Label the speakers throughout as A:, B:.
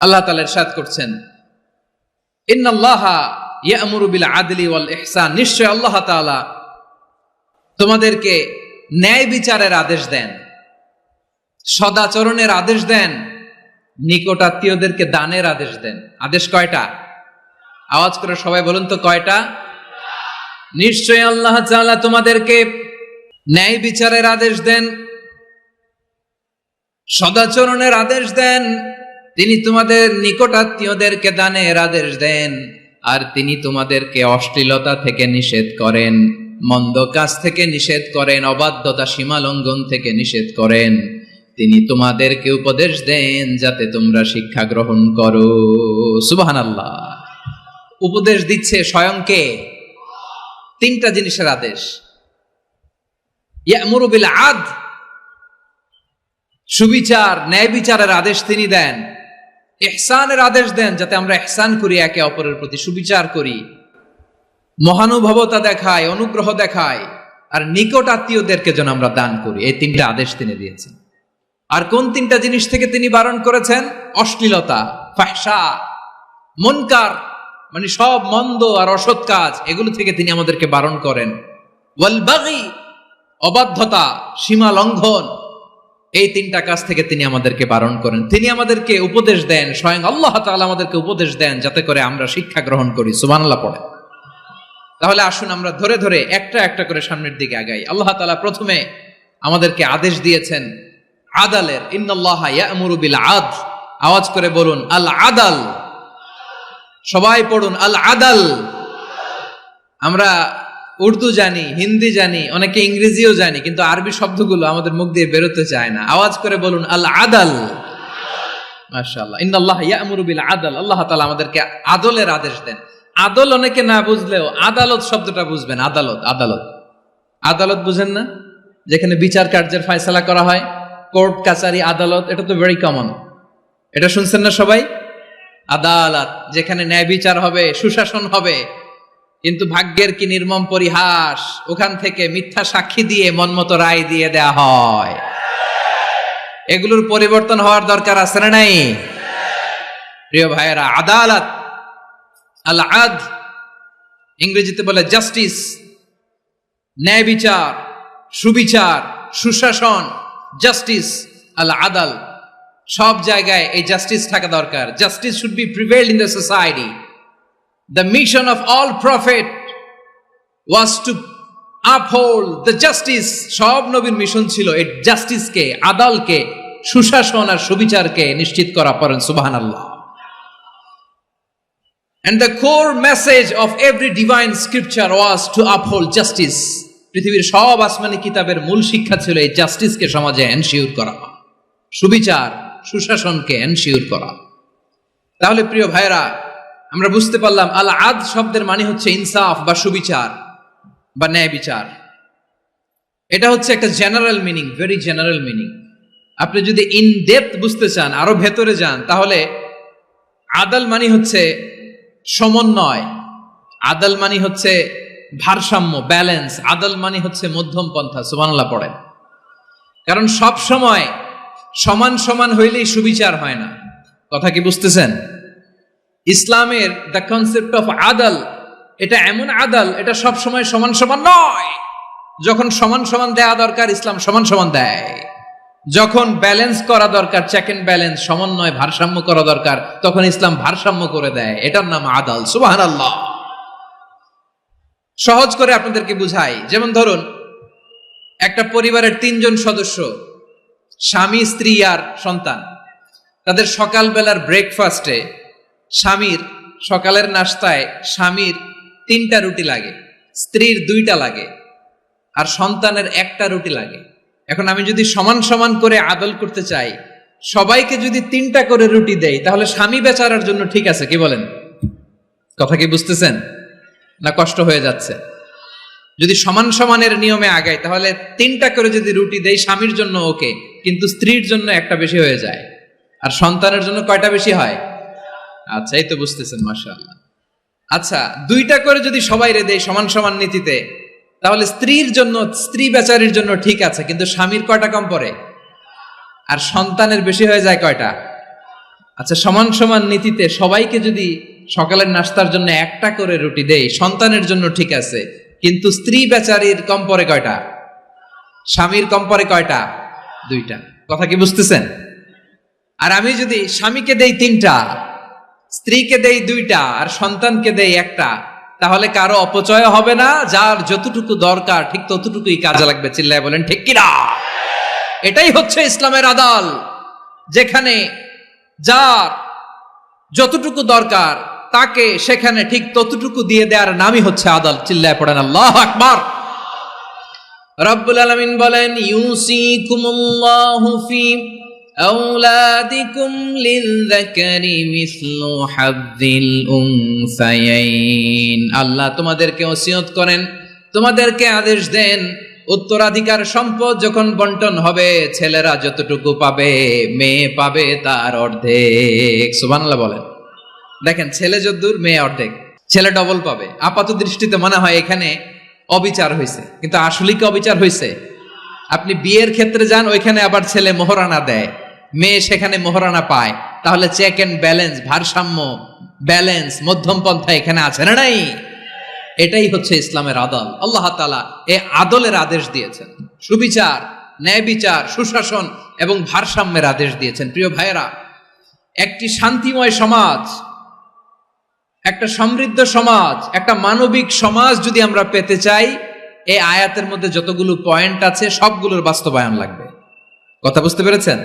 A: আল্লাহ তাআলা ইরশাদ করছেন, ইন্নাল্লাহা ইয়া'মুরু বিল আদলি ওয়াল ইহসান, নিশ্চয় আল্লাহ তাআলা তোমাদেরকে ন্যায় বিচারের আদেশ দেন, সদাচরণের আদেশ দেন, নিকট আত্মীয়দেরকে দানের আদেশ দেন। আদেশ কয়টা? আওয়াজ করে সবাই বলুন তো কয়টা? নিশ্চয় আল্লাহ তাআলা তোমাদেরকে ন্যায় বিচারের আদেশ দেন, সদাচরণের আদেশ দেন, তিনি তোমাদের নিকট আত্মীয়দেরকে দানের আদেশ দেন, আর তিনি তোমাদেরকে অশ্লীলতা থেকে নিষেধ করেন, মন্দ কাজ থেকে নিষেধ করেন, অবাধ্যতা সীমা লঙ্ঘন থেকে নিষেধ করেন। তিনি তোমাদেরকে উপদেশ দেন যাতে তোমরা শিক্ষা গ্রহণ করো। সুবহানাল্লাহ। উপদেশ দিচ্ছে স্বয়ং কে? তিনটা জিনিসের আদেশ। ইয়া'মুরু বিল আদল, সুবিচার ন্যায় বিচারের আদেশ তিনি দেন। ইহসানের আদেশ দেন, যাতে আমরা ইহসান করি, একে অপরের প্রতি সুবিচার করি, মহানুভবতা দেখাই, অনুগ্রহ দেখাই, আর নিকট আত্মীয়দেরকে যেন আমরা দান করি। এই তিনটা আদেশ তিনি দিয়েছেন। আর কোন তিনটা জিনিস থেকে তিনি বারণ করেছেন? অশ্লীলতা, ফাহশা, মুনকার, মানে সব মন্দ আর অসৎ কাজ, এগুলো থেকে তিনি আমাদেরকে বারণ করেন। ওয়াল বাগি, অবাধ্যতা, সীমা লঙ্ঘন, এই তিনটা কাজ থেকে তিনি আমাদেরকে বারণ করেন। তিনি আমাদেরকে উপদেশ দেন, স্বয়ং আল্লাহ তাআলা আমাদেরকে উপদেশ দেন যাতে করে আমরা শিক্ষা গ্রহণ করি। সুবহানাল্লাহ পড়ে। তাহলে আসুন আমরা ধরে ধরে একটা একটা করে সামনের দিকে আগাই। আল্লাহ তাআলা প্রথমে আমাদেরকে আদেশ দিয়েছেন আদালের। ইন্নাল্লাহা ইয়া'মুরু বিল আদল, আওয়াজ করে বলুন আল আদাল। সবাই পড়ুন আল আদাল। আমরা উর্দু জানি, হিন্দি জানি, অনেকে ইংরেজিও জানি, কিন্তু আরবি শব্দগুলো আমাদের মুখ দিয়ে বেরোতে চায় না। আওয়াজ করে বলুন আল আদাল। মাশাআল্লাহ। ইন্নাল্লাহা ইয়া'মুরু বিল আদল, আল্লাহ তাআলা আমাদেরকে আদলের আদেশ দেন। আদল অনেকে না বুঝলেও আদালত শব্দটা বুঝবেন। আদালত, আদালত, আদালত বুঝেন না? যেখানে বিচার কার্যের ফয়সালা করা হয়, কোর্ট কাচারি আদালত, এটা তো ভেরি কমন। এটা শুনছেন না সবাই? আদালত, যেখানে ন্যায় বিচার হবে, সুশাসন হবে। কিন্তু ভাগ্যের কি নির্মম পরিহাস, ওখান থেকে মিথ্যা সাক্ষী দিয়ে মনমতো রায় দিয়ে দেয়া হয়। এগুলোর পরিবর্তন হওয়ার দরকার আছে না নাই? প্রিয় ভাইয়েরা, আদালত, আল আদল, ইংরেজিতে বলে জাস্টিস, ন্যায় বিচার, সুবিচার, সুশাসন, জাস্টিস, আল আদল, সব জায়গায় এই জাস্টিস থাকা দরকার। Justice should be prevailed in the society. The mission of all prophet was to uphold the justice. সব নবীর মিশন ছিল এই জাস্টিসকে, আদালকে, সুশাসন আর সুবিচারকে নিশ্চিত করা। পড়েন সুবহানাল্লাহ। And the core message of every divine scripture was to uphold justice. পৃথিবীর সব আসমানি কিতাবের মূল শিক্ষা ছিল এই জাস্টিসকে সমাজে এনশিওর করা, সুবিচার, সুশাসনকে এনশিওর করা। তাহলে প্রিয় ভাইরা, আমরা বুঝতে পারলাম আল আদ শব্দের মানে হচ্ছে ইনসাফ বা সুবিচার বা ন্যায় বিচার। এটা হচ্ছে একটা general meaning, very general meaning. আপনি যদি ইন ডেপথ বুঝতে চান, আরো ভেতরে যান, তাহলে আদাল মানে হচ্ছে সমন্বয়, আদাল মানে হচ্ছে ভারসাম্য, ব্যালেন্স, আদাল মানে হচ্ছে মধ্যম পন্থা। সুবহানাল্লাহ পড়েন। কারণ সব সময় সমান সমান হইলেই সুবিচার হয় না। কথা কি বুঝতেছেন? ইসলামের দ্য কনসেপ্ট অফ আদাল, এটা এমন আদাল, এটা সব সময় সমান সমান নয়। যখন সমান সমান দেয়া দরকার, ইসলাম সমান সমান দেয়। যখন ব্যালেন্স করা দরকার, চেক এন্ড ব্যালেন্স, সমন্বয়, ভারসাম্য করা দরকার, তখন ইসলাম ভারসাম্য করে দেয়। এটার নাম আদাল। সুবহানাল্লাহ। সহজ করে আপনাদেরকে বুঝাই। যেমন ধরুন, একটা পরিবারের 3 জন সদস্য, স্বামী, স্ত্রী আর সন্তান। তাদের সকালবেলার ব্রেকফাস্টে, স্বামীর সকালের নাস্তায় স্বামীর 3টা রুটি লাগে, স্ত্রীর 2টা লাগে, আর সন্তানের 1টা রুটি লাগে। এখন আমি যদি সমান সমান করে আদল করতে চাই, সবাইকে যদি 3টা করে রুটি দেই, তাহলে স্বামী বেচারার জন্য ঠিক আছে? কি বলেন? কথা কি বুঝতেছেন না কষ্ট হয়ে যাচ্ছে? যদি সমান সমানের নিয়মে আগাই, তাহলে 3টা করে যদি রুটি দেই, স্বামীর জন্য ওকে, কিন্তু স্ত্রীর জন্য 1টা বেশি হয়ে যায়। আর সন্তানের জন্য কয়টা বেশি হয়? আচ্ছা, এই তো বুঝতেছেন, মাশাআল্লাহ। আচ্ছা, 2টা করে যদি সবাই দেয় সমান সমান নীতিতে, তাহলে স্ত্রীর জন্য, স্ত্রী বেচারির জন্য ঠিক আছে, কিন্তু স্বামীর কয়টা কম পড়ে? আর সন্তানের বেশি হয়ে যায় কয়টা? আচ্ছা, সমান সমান নীতিতে সবাইকে যদি সকালের নাস্তার জন্য একটা করে রুটি দেই, সন্তানের জন্য ঠিক আছে, কিন্তু স্ত্রী বেচারির কম পরে কয়টা, স্বামীর কম পরে কয়টা? দুইটা। কথা কি বুঝতেছেন? আর আমি যদি স্বামীকে দেই তিনটা, স্ত্রীকে দেই দুইটা, আর সন্তানকে দেই একটা, তাহলে কারো অপচয় হবে না, যার যতটুকু দরকার ঠিক ততটুকুই কাজে লাগবে। চিল্লায় বলেন ঠিক কিনা? এটাই হচ্ছে ইসলামের আদল, যেখানে যার যতটুকু দরকার তাকে সেখানে ঠিক ততটুকু দিয়ে দেওয়ার নামই হচ্ছে আদল। চিল্লায় পড়েন আল্লাহু আকবার। রব্বুল আলামিন বলেন, ইউসিকুমুল্লাহু ফি আওলাদিকুম লিযযাকারি মিসলু হাযযিল উনসায়াইন। আল্লাহ তোমাদেরকে ওসিয়ত করেন, তোমাদেরকে আদেশ দেন, উত্তরাধিকার সম্পদ যখন বন্টন হবে, ছেলেরা যতটুকু পাবে মেয়ে পাবে তার অর্ধেক। সুবহানাল্লাহ বলেন। দেখেন, ছেলে যদ্দূর মেয়ে অর্ধেক, ছেলে ডবল পাবে। আপাত দৃষ্টিতে মনে হয় এখানে অবিচার হয়েছে, কিন্তু আসলে কি অবিচার হয়েছে? আপনি বিয়ের ক্ষেত্রে যান, ওইখানে আবার ছেলে মোহরানা দেয়, মেয়ে সেখানে মোহরানা পায়, তাহলে চেক এন্ড ব্যালেন্স, ভারসাম্য, ব্যালেন্স, মধ্যম পন্থা এখানে আছে না নাই? এটাই হচ্ছে ইসলামের আদল। আল্লাহ তাআলা এই আদলের আদেশ দিয়েছেন, সুবিচার, ন্যায় বিচার, সুশাসন এবং ভারসাম্যের আদেশ দিয়েছেন। প্রিয় ভাইয়েরা, একটি শান্তিময় সমাজ, একটা সমৃদ্ধ সমাজ, একটা মানবিক সমাজ যদি আমরা পেতে চাই, এই আয়াতের মধ্যে যতগুলো পয়েন্ট আছে সবগুলোর বাস্তবায়ন লাগবে। কথা বুঝতে পেরেছেন?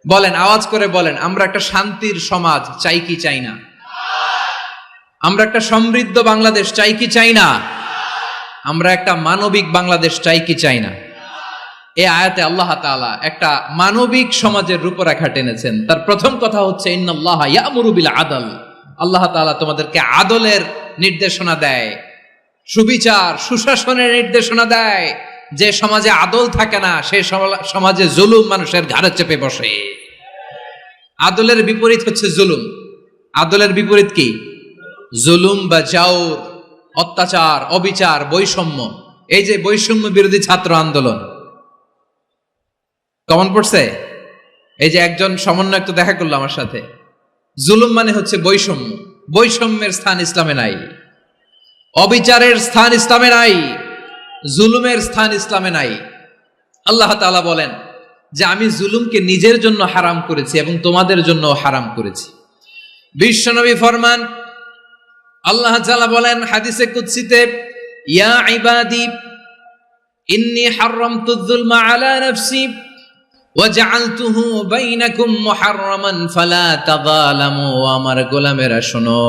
A: বলেন, আওয়াজ করে বলেন, আমরা একটা শান্তির সমাজ চাই কি চাই না? আমরা একটা সমৃদ্ধ বাংলাদেশ চাই কি চাই না? আমরা একটা মানবিক বাংলাদেশ চাই কি চাই না? এই আয়াতে আল্লাহ তাআলা একটা মানবিক সমাজের রূপরেখা টেনেছেন। তার প্রথম কথা হচ্ছে, ইন্নাল্লাহা ইয়ামুরু বিল আদল। আল্লাহ তাআলা তোমাদেরকে আদলের নির্দেশনা দেয়, সুবিচার, সুশাসনের নির্দেশনা দেয়। যে সমাজে আদল থাকে না, সেই সমাজে জুলুম মানুষের ঘাড়ে চেপে বসে। আদলের বিপরীত হচ্ছে জুলুম। আদলের বিপরীত কি? জুলুম বা জাওর, অত্যাচার, অবিচার, বৈষম্য। এই যে বৈষম্য বিরোধী ছাত্র আন্দোলন কমন পড়ছে, এই যে একজন সমন্বয়ক তো দেখা করলো আমার সাথে। জুলুম মানে হচ্ছে বৈষম্য। বৈষম্যের স্থান ইসলামে নাই, অবিচারের স্থান ইসলামে নাই, জুলুমের স্থান ইসলামে নাই। আল্লাহ তাআলা বলেন যে আমি জুলুমকে নিজের জন্য হারাম করেছি এবং তোমাদের জন্য হারাম করেছি। বিশ্বনবী ফরমান, আল্লাহ তাআলা বলেন হাদিসে কুদসিতে, ইয়া ইবাদি ইন্নী হারামতুয যুলমা আলা নাফসি ওয়া জাআলতুহু বাইনাকুম মুহাররামান ফালা তাযালামু। আমার গোলামেরা শোনো,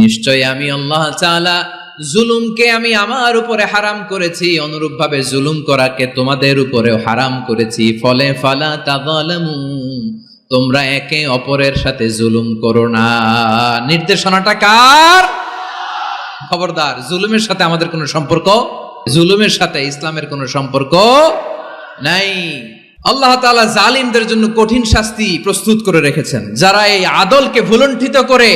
A: নিশ্চয় আমি আল্লাহ তাআলা জুলুমকে আমি আমার উপরে হারাম করেছি, অনুরূপভাবে জুলুম করাকে তোমাদের উপরেও হারাম করেছি। ফলে ফালা তাযালামু, তোমরা একে অপরের সাথে জুলুম করো না। নির্দেশনাটা কার? খবরদার, জুলুমের সাথে আমাদের কোনো সম্পর্ক, জুলুমের সাথে ইসলামের কোনো সম্পর্ক নাই। আল্লাহ তাআলা জালিমদের জন্য কঠিন শাস্তি প্রস্তুত করে রেখেছেন। যারা এই আদলকে ভুলুণ্ঠিত করে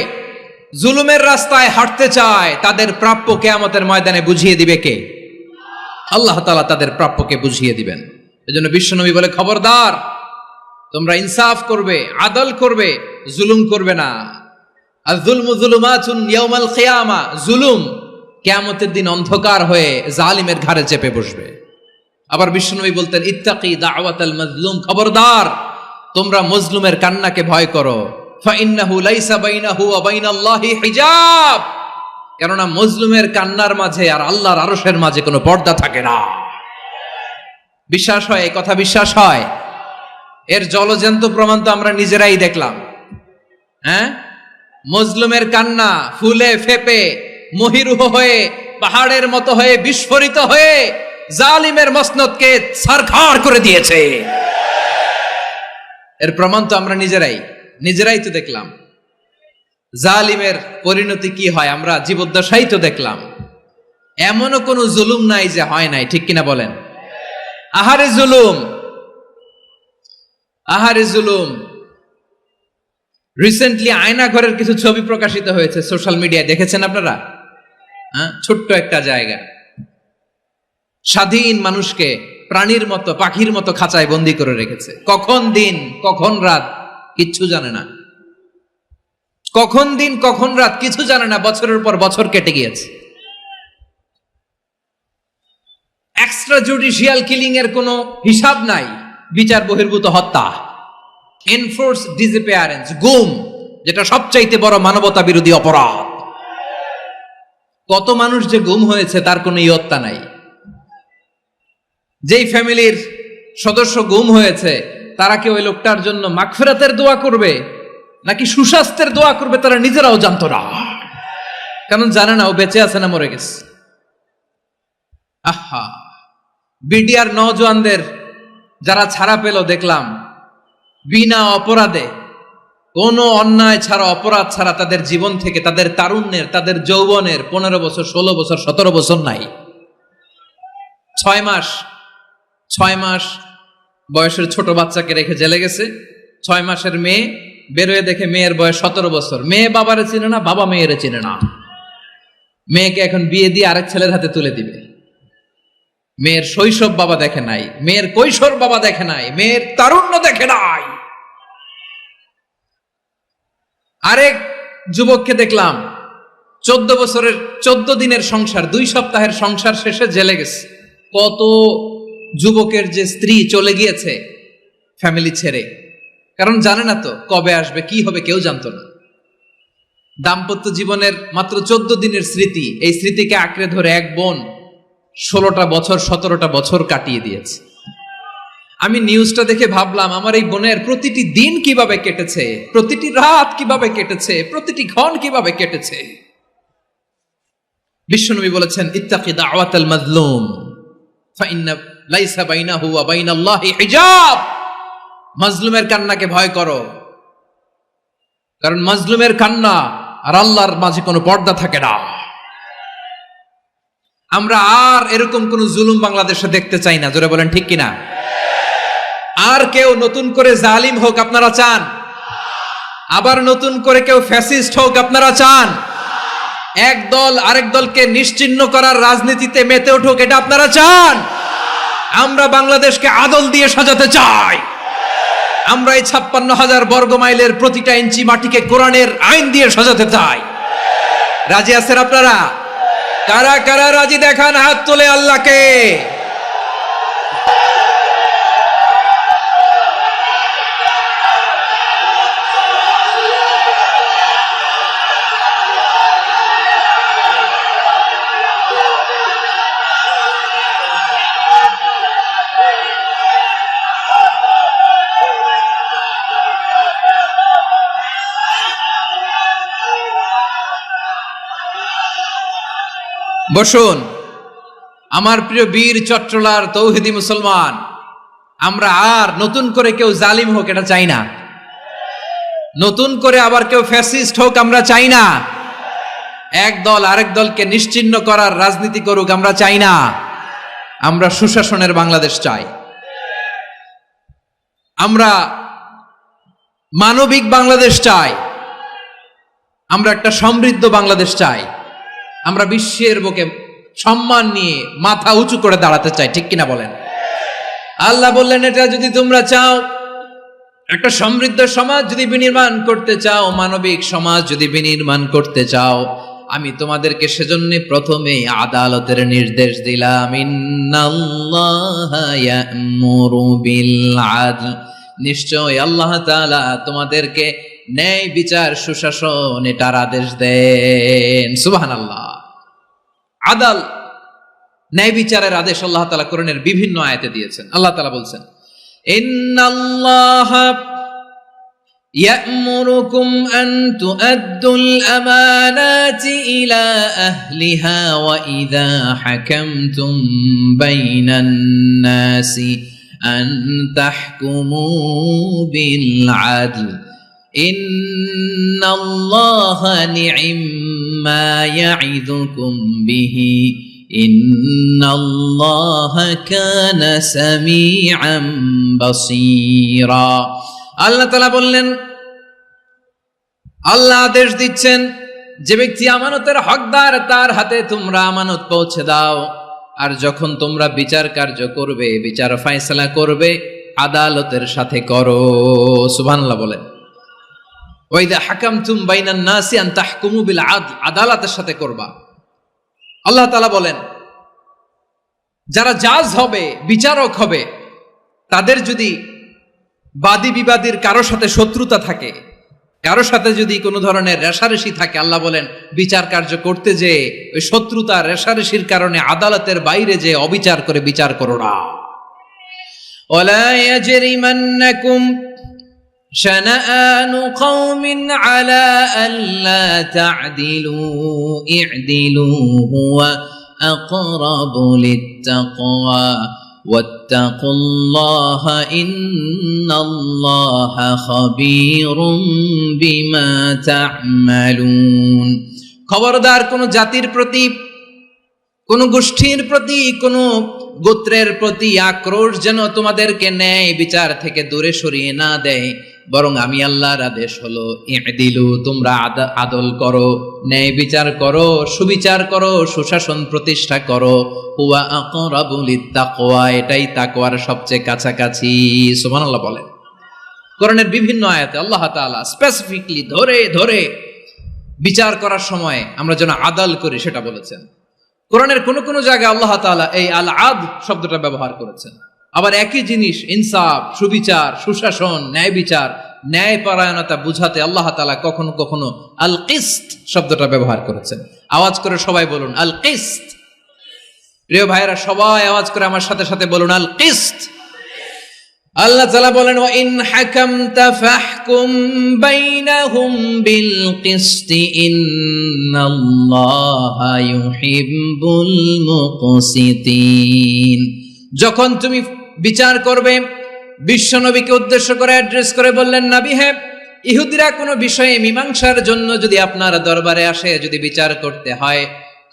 A: জুলুমের রাস্তায় হাঁটতে চায়, তাদের প্রাপ্য কিয়ামতের ময়দানে বুঝিয়ে দিবে কে? আল্লাহ তাআলা তাদের প্রাপ্যকে বুঝিয়ে দিবেন। এজন্য বিশ্বনবী বলে, খবরদার, তোমরা ইনসাফ করবে, আদল করবে, জুলুম করবে না। আয-যুলমু যুলুমাতুন ইয়াউমাল কিয়ামা, জুলুম কিয়ামতের দিন অন্ধকার হয়ে জালিমের ঘাড়ে চেপে বসবে। আবার বিশ্বনবী বলতেন, ইত্তাকি দাওয়াতাল মাজলুম, খবরদার, তোমরা মজলুমের কান্নাকে ভয় করো। ফাইন্নাহু লাইসা বাইনাহু ওয়া বাইনাল্লাহি হিজাব, কেননা মজলুমের কান্নার মাঝে আর আল্লাহর আরশের মাঝে কোনো পর্দা থাকে না। বিশ্বাস হয়? এই কথা বিশ্বাস হয়? এর জলজ্যান্ত প্রমাণ তো আমরা নিজেরাই দেখলাম। হ্যাঁ, মজলুমের কান্না ফুলে ফেপে মহিরুহ হয়ে, পাহাড়ের মতো হয়ে, বিস্ফোরিত হয়ে জালিমের মসনদকে ছারখাড় করে দিয়েছে। এর প্রমাণ তো আমরা নিজেরাই তো দেখলাম। জালিমের পরিণতি কি হয় আমরা জীবদ্দশাই তো দেখলাম। এমনও কোনো জুলুম নাই যে হয় নাই, ঠিক কিনা বলেন? আহারে জুলুম, আহারে জুলুম। রিসেন্টলি আয়না ঘরের কিছু ছবি প্রকাশিত হয়েছে সোশ্যাল মিডিয়ায়, দেখেছেন আপনারা? হ্যাঁ, ছোট্ট একটা জায়গা, স্বাধীন মানুষকে প্রাণীর মতো, পাখির মতো খাঁচায় বন্দি করে রেখেছে। কখন দিন কখন রাত কিচ্ছু জানে না। কখন দিন কখন রাত কিছু জানে না, বছরের পর বছর কেটে গিয়েছে। এক্সট্রা জুডিশিয়াল কিলিং এর কোনো হিসাব নাই, বিচার বহির্ভূত হত্যা, এনফোর্স ডিসঅ্যাপিয়ারেন্স, গুম, যেটা সবচাইতে বড় মানবতা বিরোধী অপরাধ। কত মানুষ যে গুম হয়েছে তার কোনো ইয়ত্তা নাই। যেই ফ্যামিলির সদস্য গুম হয়েছে তারা কি ওই লোকটার জন্য মাগফিরাতের দোয়া করবে নাকি সুস্বাস্থ্যের দোয়া করবে তারা নিজেরাও জানতো না, কারণ জানে না ও বেঁচে আছে না মরে গেছে। আহা, বিডিআর নওজোয়ানদের যারা ছাড়া পেল দেখলাম, বিনা অপরাধে, কোনো অন্যায় ছাড়া, অপরাধ ছাড়া তাদের জীবন থেকে, তাদের তারুণ্যের, তাদের যৌবনের 15 বছর, 16 বছর, 17 বছর নাই, 6 মাস বয়সের ছোট বাচ্চাকে রেখে জেলে গেছে। 6 মাসের মেয়ে বেরোয় দেখে মেয়ের বয়স 17 বছর। মেয়ে বাবারে চিনে না, বাবা মেয়েরে চিনে না। মেয়েকে এখন বিয়ে দিয়ে আরেক ছেলের হাতে তুলে দিবে। মেয়ের শৈশব বাবা দেখে নাই, মেয়ের কৈশোর বাবা দেখে নাই, মেয়ের তারুণ্য দেখে নাই। আরেক যুবককে দেখলাম 14 বছরের 14 দিনের সংসার, 2 সপ্তাহের সংসার শেষে জেলে গেছে। কত যুবকের যে স্ত্রী চলে গিয়েছে ফ্যামিলি ছেড়ে, কারণ জানে না তো কবে আসবে, কি হবে, কেউ জানতো না। দাম্পত্য জীবনের মাত্র 14 দিনের স্মৃতি, এই স্মৃতিকে আঁকড়ে ধরে এক বোন 16টা বছর, 17টা বছর কাটিয়ে দিয়েছে। আমি নিউজটা দেখে ভাবলাম, আমার এই বোনের প্রতিটি দিন কিভাবে কেটেছে, প্রতিটি রাত কিভাবে কেটেছে, প্রতিটি ক্ষণ কিভাবে কেটেছে। বিশ্বনবী বলেছেন, ইত্তাকি দাওয়াতাল মাজলুম ফাইন্না লাইসা বাইনাহু ওয়া বাইনাল্লাহি হিজাব। মাজলুমের কান্নাকে ভয় করো, কারণ মাজলুমের কান্না আর আল্লাহর মাঝে কোনো পর্দা থাকে না। আমরা আর এরকম কোন জুলুম বাংলাদেশে দেখতে চাই না, জোরে বলেন ঠিক কিনা? আর কেউ নতুন করে জালিম হোক আপনারা চান? আবার নতুন করে কেউ ফ্যাসিস্ট হোক আপনারা চান? এক দল আরেক দলকে নিশ্চিহ্ন করার রাজনীতিতে মেতে উঠুক, এটা আপনারা চান? আমরা বাংলাদেশকে আদল দিয়ে সাজাতে চাই। আমরা এই 56,000 বর্গ মাইলের প্রতিটা ইঞ্চি মাটিকে কোরআনের আইন দিয়ে সাজাতে চাই। রাজি আছেন আপনারা? কারা কারা রাজি দেখান হাত তুলে আল্লাহকে। বসুন, আমার প্রিয় বীর চট্টলার তৌহিদি মুসলমান, আমরা আর নতুন করে কেউ জালিম হোক এটা চাই না, নতুন করে আবার কেউ ফ্যাসিস্ট হোক আমরা চাই না, এক দল আরেক দলকে নিশ্চিহ্ন করার রাজনীতি করুক আমরা চাই না। আমরা সুশাসনের বাংলাদেশ চাই, আমরা মানবিক বাংলাদেশ চাই, আমরা একটা সমৃদ্ধ বাংলাদেশ চাই, আমরা বিশ্বের বুকে সম্মান নিয়ে মাথা উঁচু করে দাঁড়াতে চাই, ঠিক কিনা বলেন? আল্লাহ বললেন, এটা যদি তোমরা চাও, একটা সমৃদ্ধ সমাজ যদি বিনির্মাণ করতে চাও, মানবিক সমাজ যদি বিনির্মাণ করতে চাও, আমি তোমাদেরকে সেজন্য প্রথমে আদালতের নির্দেশ দিলাম। ইন্নাল্লাহা ইয়া'মুরু বিল আদল, নিশ্চয় আল্লাহ তাআলা তোমাদেরকে ন্যায় বিচার, সুশাসন এটার আদেশ দেন। সুবহানাল্লাহ। আদাল, ন্যায় বিচারের আদেশ আল্লাহ তাআলা কোরআনের বিভিন্ন আয়াতে দিয়েছেন। আল্লাহ তাআলা বলছেন, ইন্নাল্লাহা ইয়া'মুরুকুম আন তুআদ্দুল আমানাতি ইলা আহলিহা ওয়া ইযা হাকামতুম বাইনান নাসি আন তাহকুমু বিল আদল ইন্নাল্লাহা নি'ম্মা ইয়া'iযুকুম বিহি ইন্নাল্লাহা কানা সামিআন বাসীরা। আল্লাহ তাআলা বললেন, আল্লাহ আদেশ দিচ্ছেন, যে ব্যক্তি আমানতের হকদার তার হাতে তোমরা আমানত পৌঁছে দাও, আর যখন তোমরা বিচার কার্য করবে, বিচার ফায়সালা করবে, আদালতের সাথে করো। সুবহানাল্লাহ বলেন। ওয়া ইযা হাকামতুম বাইনান নাসি আন তাহকুমু বিল আদল, আদালতের সাথে করবা। আল্লাহ তাআলা বলেন যারা জাজ হবে, বিচারক হবে, তাদের যদি বাদী বিবাদীর কারো সাথে শত্রুতা থাকে, কারো সাথে যদি কোনো ধরনের রেষারেষি থাকে, আল্লাহ বলেন বিচার কার্য করতে যে ওই শত্রুতা রেষারেষির কারণে আদালতের বাইরে যে অবিচার করে বিচার করো না। ওয়ালা ইয়াজরিমান্নাকুম শানাআনু কওমিন আলা আল্লা তা'দিলু ই'দিলু হুয়া আকরাবু লিত্তাকওয়া ওয়াত্তাকুল্লাহা ইন্নাল্লাহা খাবীরুম বিমা তা'মালুন। খবরদার কোন জাতির প্রতি, কোন গোষ্ঠীর প্রতি, কোন গোত্রের প্রতি আক্রোশ যেন তোমাদেরকে ন্যায় বিচার থেকে দূরে সরিয়ে না দেয়, বরং আমি আল্লাহর আদেশ হলো ই'দিলু, তোমরা আদল করো, ন্যায় বিচার করো, সুবিচার করো, সুশাসন প্রতিষ্ঠা করো। হুয়া আকরাবু লিত্তাকওয়া, এটাই তাকওয়ার সবচেয়ে কাছাকাছি। সুবহানাল্লাহ বলেন। কোরআনের বিভিন্ন আয়াতে আল্লাহ তাআলা স্পেসিফিকলি ধরে ধরে বিচার করার সময় আমরা যেন আদল করি সেটা বলেছেন। কোরআনের কোন কোন জায়গায় আল্লাহ তাআলা এই আল আদ শব্দটা ব্যবহার করেছেন। আবার একই জিনিস ইনসাফ, সুবিচার, সুশাসন, ন্যায় বিচার, ন্যায় পরায়ণতা বুঝাতে আল্লাহ তাআলা কখনো কখনো আল কিসত শব্দটা ব্যবহার করেছেন। আওয়াজ করে সবাই বলুন আল কিসত। প্রিয় ভাইরা, সবাই আওয়াজ করে আমার সাথে সাথে বলুন আল কিসত। আল্লাহ তাআলা বলেন ওয়া ইন হাকামতা ফাহকুম বাইনাহুম বিল কিসতি ইন্নাল্লাহা ইউহিব্বুল মুকসিতিন। যখন তুমি বিচার করবে, বিশ্বনবীকে উদ্দেশ্য করে অ্যাড্রেস করে বললেন, নবী হে, ইহুদিরা কোনো বিষয়ে মীমাংসার জন্য যদি আপনার দরবারে আসে, যদি বিচার করতে হয়,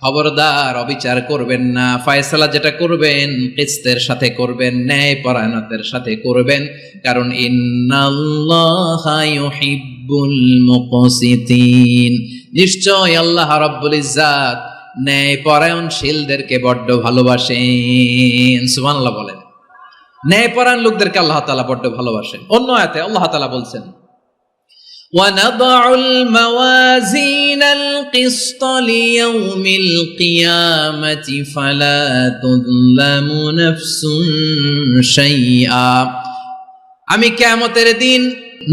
A: খবরদার অবিচার করবেন না। ফয়সালা যেটা করবেন কিসতের সাথে করবেন, ন্যায় পরায়ণতার সাথে করবেন, কারণ ইন্নাল্লাহা ইউহিব্বুল মুকসিতিন, নিশ্চয় আল্লাহ রাব্বুল ইজ্জাত ন্যায় পরায়ণশীলদেরকে বড্ড ভালোবাসেন। সুবহানাল্লাহ বলেন। ন্যায় পরায়ণ লোকদেরকে আল্লাহ তাআলা বড্ড ভালোবাসেন। অন্য আয়াতে আল্লাহ তাআলা বলছেন وَنَضَعُ الْمَوَازِينَ الْقِسْطَ لِيَوْمِ الْقِيَامَةِ فَلَا تُظْلَمُ نَفْسٌ شَيْئًا। আমি কিয়ামতের দিন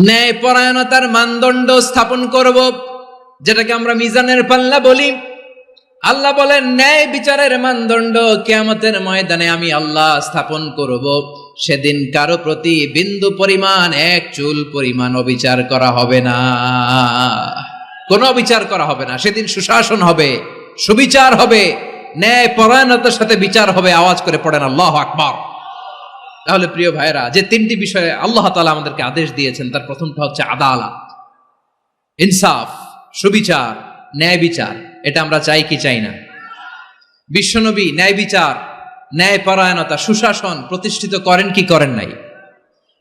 A: ন্যায় পরায়ণতার মানদণ্ড স্থাপন করব, যেটাকে আমরা মিজানের পাল্লা বলি। আল্লাহ বলেন ন্যায় বিচারের মানদণ্ড কিয়ামতের ময়দানে আমি আল্লাহ স্থাপন করব। সেদিন কারো প্রতি বিন্দু পরিমাণ, এক চুল পরিমাণ অবিচার করা হবে না, কোনো অবিচার করা হবে না। সেদিন সুশাসন হবে, সুবিচার হবে, ন্যায় পরায়ণতার সাথে বিচার হবে। আওয়াজ করে পড়েন আল্লাহু আকবার। তাহলে প্রিয় ভাইরা, যে তিনটি বিষয়ে আল্লাহ তাআলা আমাদেরকে আদেশ দিয়েছেন, তার প্রথমটা হচ্ছে আদালত, ইনসাফ, সুবিচার, ন্যায় বিচার। এটা আমরা চাই কি চাই না? বিশ্বনবী ন্যায় বিচার, ন্যায় পরায়ণতা, সুশাসন প্রতিষ্ঠিত করেন কি করেন নাই?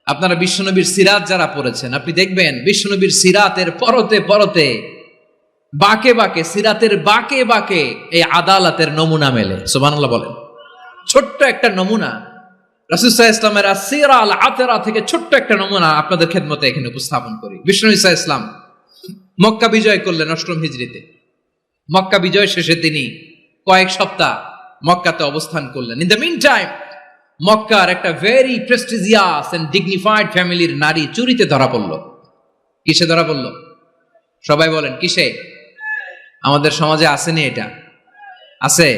A: আপনারা বিশ্বনবীর সিরাত যারা পড়েছেন, আপনি দেখবেন বিশ্বনবীর সিরাতের পরতে পরতে, বাঁকে বাঁকে, সিরাতের বাঁকে বাঁকে এই আদালতের নমুনা মেলে। সুবহানাল্লাহ বলেন। ছোট্ট একটা নমুনা রাসূল সাল্লাল্লাহু আলাইহি ওয়াসাল্লামের আসসিরা আল আতরা থেকে ছোট্ট একটা নমুনা আপনাদের খেদমতে এখানে উপস্থাপন করি। বিশ্বনবী সাল্লাল্লাহু আলাইহি ওয়াসাল্লাম মক্কা বিজয় করলেন ৮ম হিজরিতে। মক্কা বিজয় শেষে তিনি কয়েক সপ্তাহ মক্কাতে অবস্থান করলেন। ইন দ্য মিন টাইম মক্কার একটা ভেরি প্রেস্টিজিয়াস এন্ড ডিগনিফাইড ফ্যামিলির নারী চুরিতে ধরা পড়ল। কিসে ধরা পড়ল? সবাই বলেন কিসে? আমাদের সমাজে আসেনি এটা? আছে?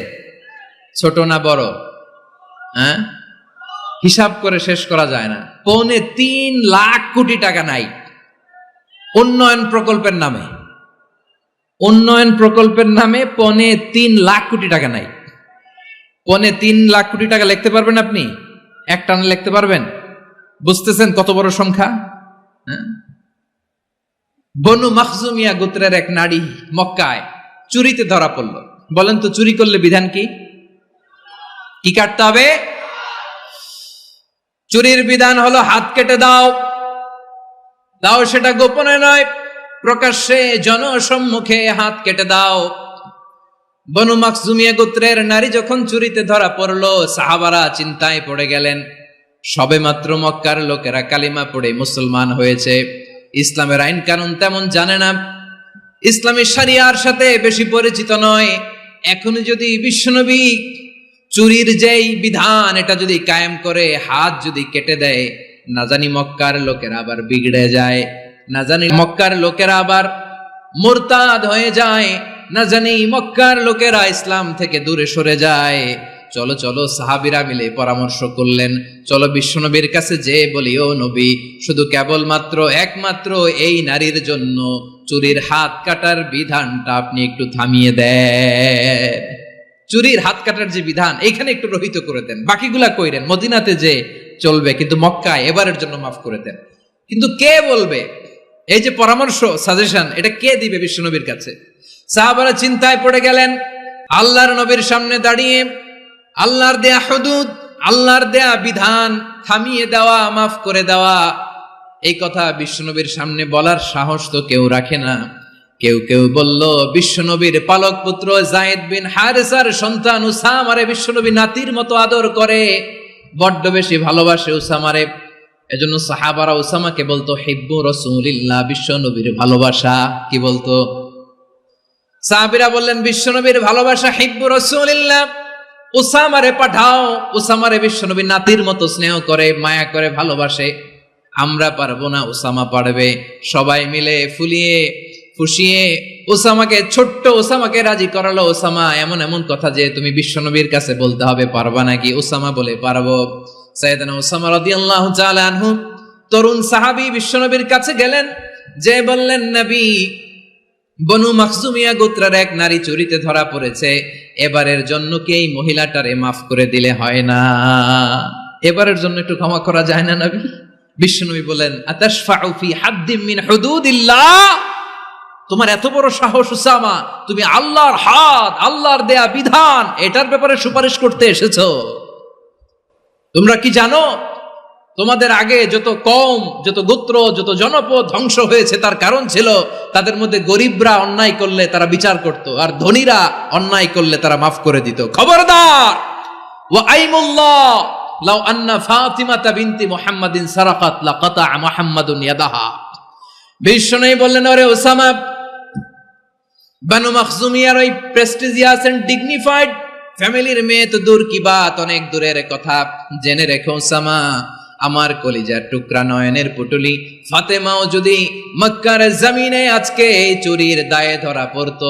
A: ছোট না বড়? হ্যাঁ, হিসাব করে শেষ করা যায় না। ৩.৫ লাখ কোটি টাকা নাই উন্নয়ন প্রকল্পের নামে। উন্নয়ন প্রকল্পের নামে ৩.৫ লাখ কোটি টাকা নাই। ৩.৫ লাখ কোটি টাকা লিখতে পারবেন আপনি? এক টানে লিখতে পারবেন? বুঝতেছেন কত বড় সংখ্যা? বনু মাখজুমিয়া গোত্রের এক নারী মক্কায় চুরিতে ধরা পড়ল। বলেন তো চুরি করলে বিধান কি? কি কাটতে হবে? চুরির বিধান হলো হাত কেটে দাও। দাও সেটা গোপনে নয়, প্রকাশ্যে জনসম্মুখে হাত কেটে দাও। বনু মাখজুমিয়া গোত্রের নারী যখন চুরিতে ধরা পড়লো, সাহাবারা চিন্তায় পড়ে গেলেন। সবেমাত্র মক্কার লোকেরা কালিমা পড়ে মুসলমান হয়েছে। ইসলামের আইন কানুন তেমন জানে না, ইসলামের শরিয়ার সাথে বেশি পরিচিত নয়। এখনো যদি বিশ্বনবী চুরির যেই বিধান এটা যদি কায়েম করে হাত যদি কেটে দেয়, না জানি মক্কার লোকেরা আবার বিগড়ে যায়, না জানি মক্কার লোকেরা আবার মুরতাদ হয়ে যায়, না জানি মক্কার লোকেরা ইসলাম থেকে দূরে সরে যায়। চলো চলো সাহাবীরা মিলে পরামর্শ করলেন, চলো বিশ্বনবীর কাছে যে বলি, ও নবী, শুধু কেবলমাত্র একমাত্র এই নারীর জন্য চুরির হাত কাটার বিধানটা আপনি একটু থামিয়ে দেন। চুরির হাত কাটার যে বিধান এখানে একটু রহিত করে দেন, বাকিগুলা কইরেন মদিনাতে যে চলবে, কিন্তু মক্কায় এবারের জন্য মাফ করে দেন। কিন্তু কে বলবে? এই যে পরামর্শ, সাজেশন, এটা কে দিবে বিশ্বনবীর কাছে? সাহাবারা চিন্তায় পড়ে গেলেন। আল্লাহর নবীর সামনে দাঁড়িয়ে আল্লাহর দেয়া হুদুদ, আল্লাহর দেয়া বিধান থামিয়ে দেওয়া, মাফ করে দেওয়া, এই কথা বিশ্বনবীর সামনে বলার সাহস তো কেউ রাখে না। কেউ কেউ বলল, বিশ্বনবীর পালক পুত্র যায়েদ বিন হারেসার সন্তান উসামারে বিশ্বনবী নাতির মতো আদর করে, বড্ড বেশি ভালোবাসে উসামারে। এজন্য সাহাবারা উসামাকে বলতো হিব্বু রাসূলিল্লাহ, বিশ্বনবীর ভালোবাসা। কি বলতো? সাহাবীরা বললেন, বিশ্বনবীর ভালোবাসা হিব্বু রাসূলিল্লাহ, উসামারে পাঠাও। উসামারে বিশ্বনবীর নাতির মতো স্নেহ করে, মায়া করে, ভালোবাসে। আমরা পারবো না, উসামা পারবে। সবাই মিলে ফুলিয়ে ফুসিয়ে উসামাকে, ছোট্ট উসামাকে রাজি করালো। উসামা এমন এমন কথা যে তুমি বিশ্বনবীর কাছে বলতে হবে, পারবা নাকি? উসামা বলে, পারবো। সাইয়েদনা উসামা রাদিয়াল্লাহু তাআলা আনহু তরুণ সাহাবী বিশ্বনবীর কাছে গেলেন, যে বললেন, নবী, বনু মাখজুমিয়া গোত্রের এক নারী চুরিতে ধরা পড়েছে, এবারের জন্য কি এই মহিলাটারে মাফ করে দিলে হয় না? এবারের জন্য একটু ক্ষমা করা যায় না নবী? বিশ্বনবী বলেন, আতাশফাউ ফি হাদ্দিম মিন হুদুদিল্লাহ, তোমার এত বড় সাহস উসামা, তুমি আল্লাহর হাত, আল্লাহর দেয়া বিধান, এটার ব্যাপারে সুপারিশ করতে এসেছো? তোমরা কি জানো তোমাদের আগে যত কওম, যত গোত্র, যত জনপদ ধ্বংস হয়েছে তার কারণ ছিল তাদের মধ্যে গরিবরা অন্যায় করলে তারা বিচার করত, আর ধনীরা অন্যায় করলে তারা মাফ করে দিত। খবরদার! ওয়া আইমুল্লাহ লাউ আন্না ফাতিমাতা বিনতি মুহাম্মাদিন সারাকাত লাকাতা মুহাম্মাদুন ইয়াদাহা। বিশ্বনবী বললেন, ওরে ওসামা, বানু মাখজুমিয়ার ওই প্রেস্টিজিয়াস এন্ড ডিগনিফাইড ফ্যামিলির মেয়ে তো দূর কি বাত, অনেক দূরের কথা। জেনে রেখো ওসামা, আমার কলিজার টুকরা, নয়নের পুটুলি ফাতেমাও যদি মক্কার জমিনে আজকে এই চুরির দায়ে ধরা পড়তো,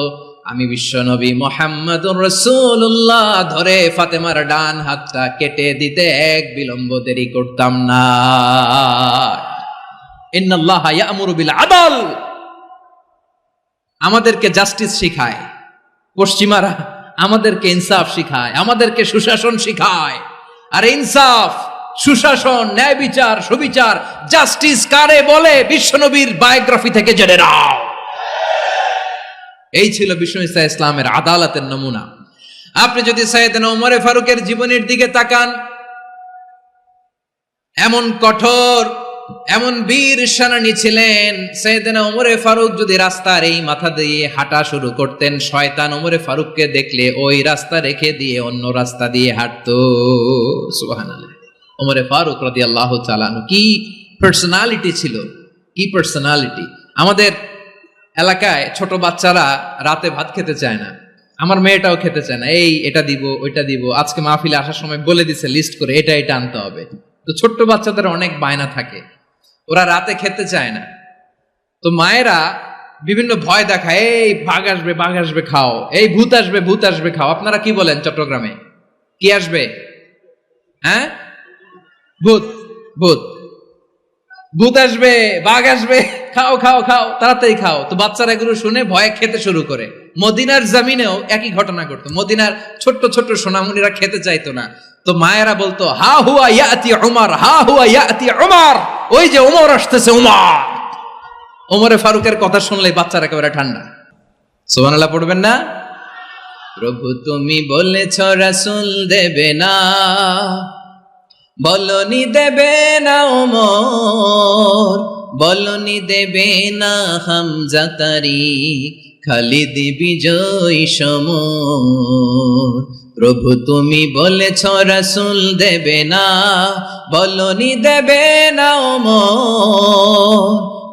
A: আমি বিশ্বনবী মুহাম্মাদুর রাসূলুল্লাহ ধরে ফাতেমার ডান হাতটা কেটে দিতে এক বিলম্ব দেরি করতাম না। ইন্নাল্লাহা ইয়া'মুরু বিল আদল, আমাদেরকে জাস্টিস শিখায়। পশ্চিমারা আমাদেরকে ইনসাফ শিখায়, আমাদেরকে সুশাসন শিখায়। আর ইনসাফ, সুশাসন, ন্যায় বিচার, সুবিচার, জাস্টিস কারে বলে বিশ্বনবীর বায়োগ্রাফি থেকে জেনে নাও। এই ছিল বিশ্বনবী সাল্লাল্লাহু আলাইহি ইসলামের আদালতের নমুনা। আপনি যদি সাইয়েদনা ওমর ফারুকের জীবনের দিকে তাকান, এমন কঠোর, এমন বীর সেনানী ছিলেন। সাইয়েদনা ওমর ফারুক যদি রাস্তার এই মাথা দিয়ে হাঁটা শুরু করতেন, শয়তান ওমর ফারুককে দেখলে ওই রাস্তা রেখে দিয়ে অন্য রাস্তা দিয়ে হাঁটতো। সুবহানাল্লাহ। ওমর ফারুক রাদিয়াল্লাহু তাআলা আনহু কি পার্সোনালিটি ছিল, কি পার্সোনালিটি! আমাদের এলাকায় ছোট বাচ্চারা রাতে ভাত খেতে চায় না, আমার মেয়েটাও খেতে চায় না। এই এটা দিব, ওইটা দিব, আজকে মাহফিলে আসার সময় বলে দিছে লিস্ট করে এটা এটা আনতে হবে। তো ছোট্ট বাচ্চাদের অনেক বায়না থাকে, ওরা রাতে খেতে চায় না। তো মায়েরা বিভিন্ন ভয় দেখায়, এই বাঘ আসবে, বাঘ আসবে খাও, এই ভূত আসবে, ভূত আসবে খাও। আপনারা কি বলেন চট্টগ্রামে? কি আসবে? হ্যাঁ, ভূত, ভূত, ভূত আসবে, বাঘ আসবে, খাও খাও খাও, তাড়াতাড়ি খাও। তো বাচ্চারা এগুলো শুনে ভয়ে খেতে শুরু করে। মদিনার জমিনেও একই ঘটনা ঘটতো। মদিনার ছোট্ট ছোট্ট সোনামণিরা খেতে চাইতো না। তো মায়েরা বলতো, হা হুয়া ইয়াতি উমর, হা হুয়া ইয়াতি উমর, ওই যে উমর আসতেছে, উমর। ওমরে ফারুকের কথা শুনলে বাচ্চারা একেবারে ঠান্ডা। সুবহানাল্লাহ পড়বেন না? প্রভু তুমি বলেছ রাসূল দেবে না, বলনি দেবে না ওমর, বলনি দেবে না হামজা তারিক, খালিদ বিজয় সমর। প্রভু তুমি বলেছ রাসূল দেবে না, বলনি দেবে না ওমর,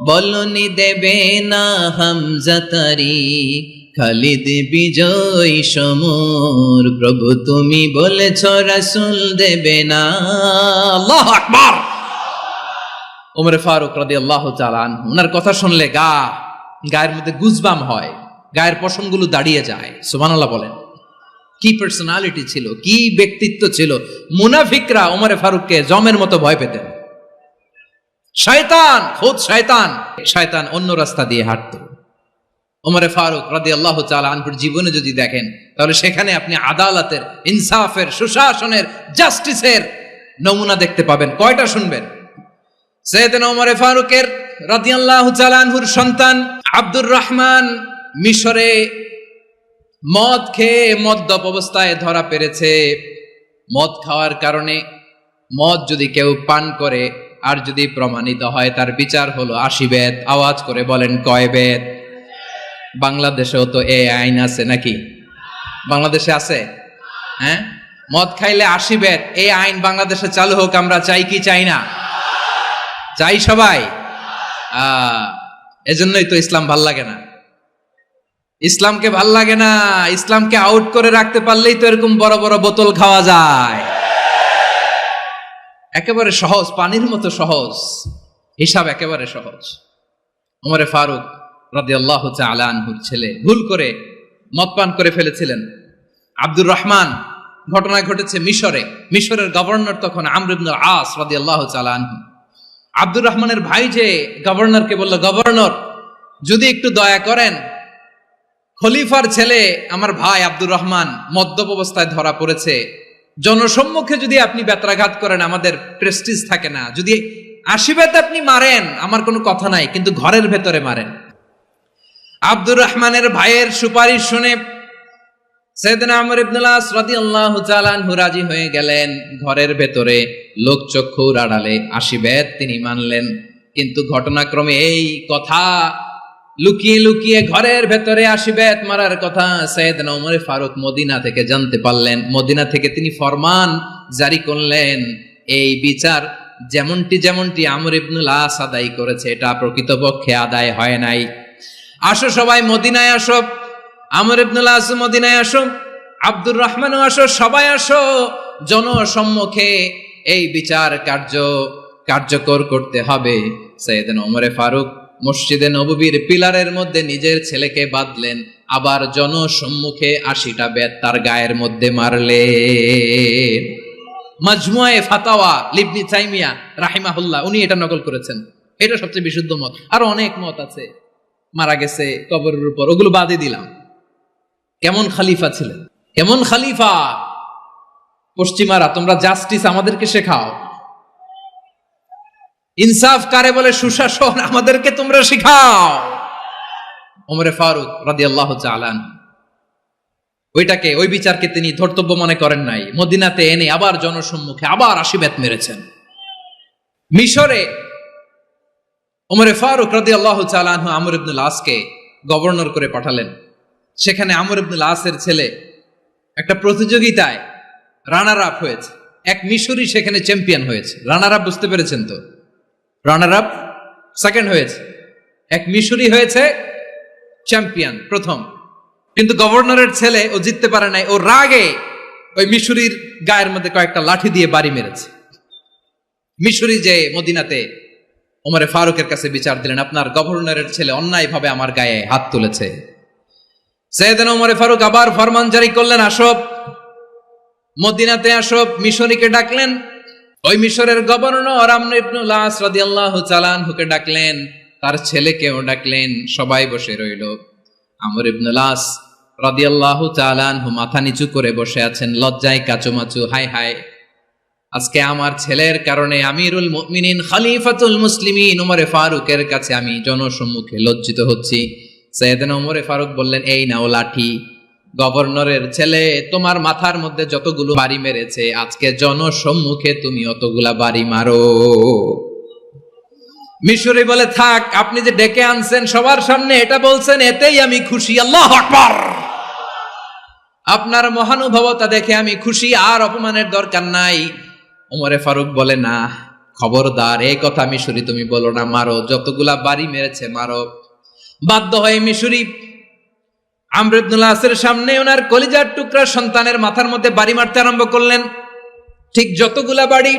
B: বলনি দেবে না হামজা তারিখ, খালিদ বিজয় সমর, প্রভু তুমি বলেছ রাসূল দেবে না।
A: আল্লাহু আকবার। ওমর ফারুক রাদিয়াল্লাহু তাআলা আনহু, ওনার কথা শুনলে গায়ের মধ্যে গুজবাম হয়, গায়ের পশমগুলো দাঁড়িয়ে যায়। সুবহানাল্লাহ বলেন। কি পার্সোনালিটি ছিল, কি ব্যক্তিত্ব ছিল। মুনাফিকরা ওমর ফারুককে জমের মতো ভয় পেতেন। শয়তান, খুদ শয়তান অন্য রাস্তা দিয়ে হাঁটতো। ওমর ফারুক রাদিয়াল্লাহু তাআলা আনহুর জীবনে যদি দেখেন, তাহলে সেখানে আপনি আদালতের, ইনসাফের, সুশাসনের, জাস্টিসের নমুনা দেখতে পাবেন। কয়টা শুনবেন? সাইয়েদনা ওমর ফারুকের রাদিয়াল্লাহু তাআলা আনহুর সন্তান আব্দুর রহমান মিশরে মদ খেয়ে মদ্যপ অবস্থায় ধরা পড়েছে। মদ খাওয়ার কারণে, মদ যদি কেউ পান করে আর যদি প্রমাণিত হয়, তার বিচার হলো 80 বেত। আওয়াজ করে বলেন কয় বেত? বাংলাদেশেও তো এই আইন আছে নাকি? বাংলাদেশে আছে? হ্যাঁ, মদ খাইলে 80 বেত, এই আইন বাংলাদেশে চালু হোক। আমরা চাই কি চাই না? চাই সবাই। এজন্যই তো ইসলাম ভাল লাগে না। ইসলামকে ভাল লাগে না। ইসলামকে আউট করে রাখতে পারলেই তো এরকম বড় বড় বোতল খাওয়া যায়। একেবারে সহজ, পানির মতো সহজ হিসাব, একেবারে সহজ। ওমর ফারুক রাদিয়াল্লাহু তাআলা আনহুর ছেলে ভুল করে মদ পান করে ফেলেছিলেন। আব্দুর রহমান, ঘটনা ঘটেছে মিশরে। মিশরের গভর্নর তখন আমর ইবনুল আস রাদিয়াল্লাহু তাআলা আনহু। আব্দুর রহমানের ভাই যে গভর্নরকে বলল, গভর্নর যদি একটু দয়া করেন, খলিফার ছেলে আমার ভাই আব্দুর রহমান মদ্যপ অবস্থায় ধরা পড়েছে, জনসম্মুখে যদি আপনি বেত্রাঘাত করেন আমাদের প্রেস্টিজ থাকে না, যদি 80 বেত আপনি মারেন আমার কোনো কথা নাই, কিন্তু ঘরের ভেতরে মারেন। আব্দুর রহমানের ভাইয়ের সুপারিশ শুনে সাইয়েদনা আমর ইবনুল আস রাদিয়াল্লাহু তাআলা আনহু রাজি হয়ে গেলেন। ঘরের ভেতরে লোকচক্ষুর আড়ালে 80 বেত তিনি মানলেন। কিন্তু ঘটনাক্রমে এই কথা লুকিয়ে লুকিয়ে ঘরের ভেতরে 80 বেত মারার কথা সাইয়েদনা ওমর ফারুক মদিনা থেকে জানতে পারলেন। মদিনা থেকে তিনি ফরমান জারি করলেন, এই বিচার যেমনটি আমর ইবনুল আস আদায় করেছে, এটা প্রকৃতপক্ষে আদায় হয় নাই। আসো সবাই মদিনায় আসো, আমর ইবনুল আস মদিনায় আসো, আব্দুর রহমানও আসো, সবাই আসো, জনসম্মুখে এই বিচার কার্যকর করতে হবে। সাইয়েদনা ওমর ফারুক মসজিদে নববীর পিলারের মধ্যে নিজের ছেলেকে বাঁধলেন, আবার জনসম্মুখে 80টা বেত তার গায়ের মধ্যে মারলেন। মাজমুয়ে ফাতাওয়া ইবনে তাইমিয়া রাহিমাহুল্লাহ উনি এটা নকল করেছেন। এটা সবচেয়ে বিশুদ্ধ মত। আরো অনেক মত আছে, মারা গেছে কবরের উপর, ওগুলো বাদই দিলাম। কেমন খলিফা ছিলেন, কেমন খলিফা! পশ্চিমারা তোমরা জাস্টিস আমাদেরকে শেখাও, ইনসাফ কারে বলে, সুশাসন আমাদেরকে তোমরা শিখাও। ওমর ফারুক রাদিয়াল্লাহু তাআলা ওই বিচারকে তিনি ধর্তব্য মনে করেন নাই। মদিনাতে এনে আবার জনসম্মুখে আবার 80 বেত মেরেছেন। মিশরে ওমর ফারুক রাদিয়াল্লাহু তাআলা আনহু আমর ইবনুল আসকে গভর্নর করে পাঠালেন। সেখানে আমর ইবনুল আসের ছেলে একটা প্রতিযোগিতায় রানার আপ হয়েছে। এক মিশরি সেখানে চ্যাম্পিয়ন হয়েছে। রানার আপ বুঝতে পেরেছেন তো? রানার আপ সেকেন্ড হয়েছে, এক মিশরি হয়েছে চ্যাম্পিয়ন প্রথম। কিন্তু গভর্নরের ছেলে ও জিততে পারে নাই। ও রাগে ওই মিশরির গায়ের মধ্যে কয়েকটা লাঠি দিয়ে বাড়ি মেরেছে। মিশরি যে মদিনাতে ওমর ফারুকের কাছে বিচার দিলেন, আপনার গভর্নরের ছেলে অন্যায়ভাবে আমার গায়ে হাত তুলেছে। সাইয়েদনা ওমর ফারুক আবার ফরমান জারি করলেন, আসো মদিনাতে আসো। মিশরীকে ডাকলেন। ওই মিশরের গভর্নর আমর ইবনুল আস রাদিয়াল্লাহু তাআলা আনহুকে ডাকলেন, তার ছেলেকেও ডাকলেন। সবাই বসে রইল। আমর ইবনুল আস রাদিয়াল্লাহু তাআলা আনহু মাথা নিচু করে বসে আছেন, লজ্জায় কাচুমাচু। হায় হায়, আজকে আমার ছেলের কারণে আমিরুল মুমিনিন খলিফাতুল মুসলিমিন ওমর ফারুকের কাছে আমি জনসম্মুখে লজ্জিত হচ্ছি। সাইয়েদনা ওমর ফারুক বললেন, এই নাও লাঠি, গভর্নরের ছেলে তোমার মাথার মধ্যে যতগুলো বাড়ি মেরেছে, আজকে জনসম্মুখে তুমি অতগুলা বাড়ি মারো। মিশরি বলে, থাক, আপনি যে ডেকে আনছেন সবার সামনে এটা বলছেন, এতেই আমি খুশি। আল্লাহু আকবার! আপনার মহানুভবতা দেখে আমি খুশি, আর অপমানের দরকার নাই। ওমর ফারুক বলে, না, খবরদার এই কথা মিশরি তুমি বলো না, মারো, যতগুলা বাড়ি মেরেছে মারো। বাধ্য হয়ে মিশরি আমর ইবনুল আসের সামনে ওনার কলিজার টুকরা সন্তানের মাথার মধ্যে বাড়ি মারতে আরম্ভ করলেন। ঠিক যতগুলা বাড়ি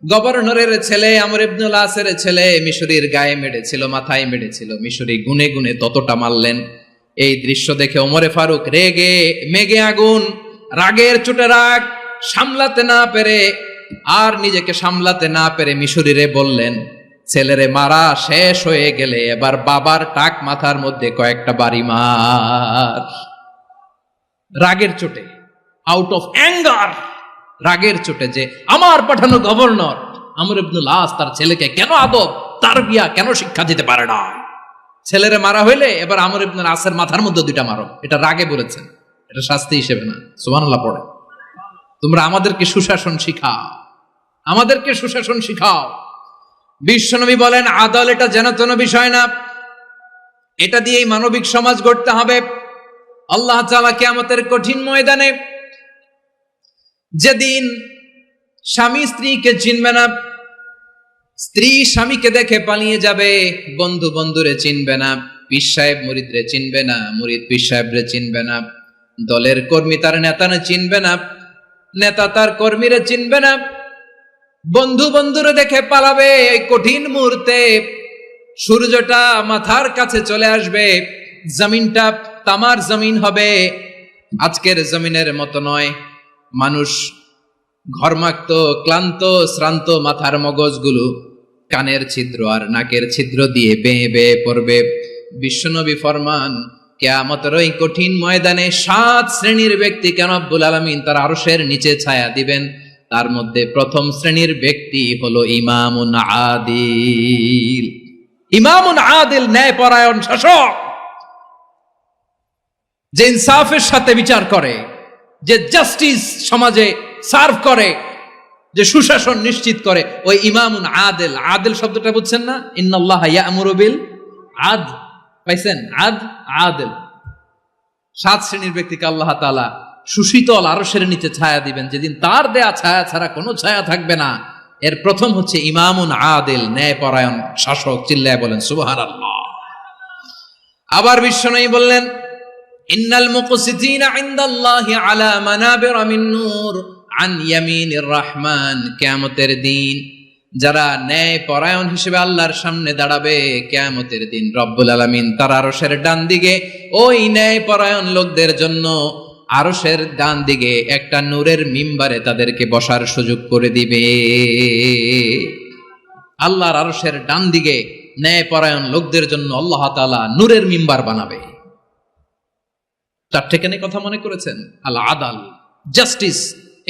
A: গভর্নরের ছেলে আমর ইবনুল আসের ছেলে মিশরির গায়ে মেরেছিল, মাথায় মেরেছিল, মিশরি গুনে গুনে ততটা মারলেন। এই দৃশ্য দেখে ওমরে ফারুক রেগে মেগে আগুন, রাগের চোটে রাগ সামলাতে না পেরে আর নিজেকে সামলাতে না পেরে মিশরিরে বললেন, ছেলেরে মারা শেষ হয়ে গেলে এবার বাবার টাক মাথার মধ্যে কয়েকটা বাড়ি মার। রাগের চোটে, আউট অফ অ্যাঙ্গার, রাগের চোটে যে আমার পাঠানো গভর্নর আমর ইবনুল আস তার ছেলেকে কেন আদব তারবিয়া কেন শিক্ষা দিতে পারে না, ছেলেরে মারা হইলে এবার আমর ইবনুল আসের মাথার মধ্যে দুইটা মারো। এটা রাগে বলেছেন, এটা শাস্তি হিসেবে না। সুবহানাল্লাহ পড়ে। তোমরা আমাদেরকে সুশাসন শিখাও, আমাদেরকে সুশাসন শিখাও। বিশ্বনবী বলেন আদল এটা যেন তেন বিষয় না, এটা দিয়েই মানবিক সমাজ গড়তে হবে। আল্লাহ তাআলা কিয়ামতের কঠিন ময়দানে যেদিন স্বামী স্ত্রীকে চিনবে না, স্ত্রী স্বামীকে দেখে পালিয়ে যাবে, বন্ধু বন্ধুরে চিনবে না, পীর সাহেব মুরিদরে চিনবে না, মুরিদ পীর সাহেবরে চিনবে না, দলের কর্মী তার নেতারে চিনবে না, নেতা তার কর্মীরে চিনবে না, বন্ধু বন্ধুরে দেখে পালাবে। এই কঠিন মুহূর্তে সূর্যটা মাথার কাছে চলে আসবে, জমিনটা তামার জমিন হবে, আজকের জমিনের মতো নয়। মানুষ ঘর্মাক্ত ক্লান্ত শ্রান্ত মাথার মগজগুলো কানের ছিদ্র আর নাকের ছিদ্র দিয়ে বেয়ে বেয়ে পড়বে। বিশ্বনবী ফরমান কিয়ামতের ওই কঠিন ময়দানে 7 শ্রেণীর ব্যক্তিকে রব্বুল আলামিন তার আরশের নিচে ছায়া দিবেন। তার মধ্যে প্রথম শ্রেণীর ব্যক্তি হলো ইমামুন আদিল। ইমামুন আদিল, ন্যায়পরায়ণ শাসক, যে ইনসাফের সাথে বিচার করে, যে জাস্টিস সমাজে সার্ভ করে, যে সুশাসন নিশ্চিত করে, ওই ইমামুন আদিল। আদিল শব্দটা বুঝছেন না? ইন্নাল্লাহা ইয়া'মুরু বিল আদল, পাইছেন? আদিল। 7 শ্রেণীর ব্যক্তিকে আল্লাহ তাআলা সুশীতল আরশের নিচে ছায়া দিবেন, যেদিন তার দেয়া ছায়া ছাড়া কোনো ছায়া থাকবে না। এর প্রথম হচ্ছে ইমামুন আদিল, ন্যায়পরায়ণ শাসক। চিল্লায় বলেন সুবহানাল্লাহ। আবার বিশ্বনবী বললেন ইন্নাল মুকসিতিনা ইনদাল্লাহি আলা মানাবিরা মিন নূর আন ইয়ামিনির রহমান। কিয়ামতের দিন যারা ন্যায়পরায়ণ হিসেবে আল্লাহর সামনে দাঁড়াবে, কিয়ামতের দিন রব্বুল আলামিন তার আরশের ডান দিকে ওই ন্যায়পরায়ণ লোকদের জন্য আরশের ডান দিকে একটা নূরের মিম্বারে তাদেরকে বসার সুযোগ করে দিবে। আল্লাহর আরশের ডান দিকে ন্যায়পরায়ণ লোকদের জন্য আল্লাহ তাআলা নূরের মিম্বার বানাবে। 4 কেন কথা মনে করেছেন? আল আদাল, জাস্টিস।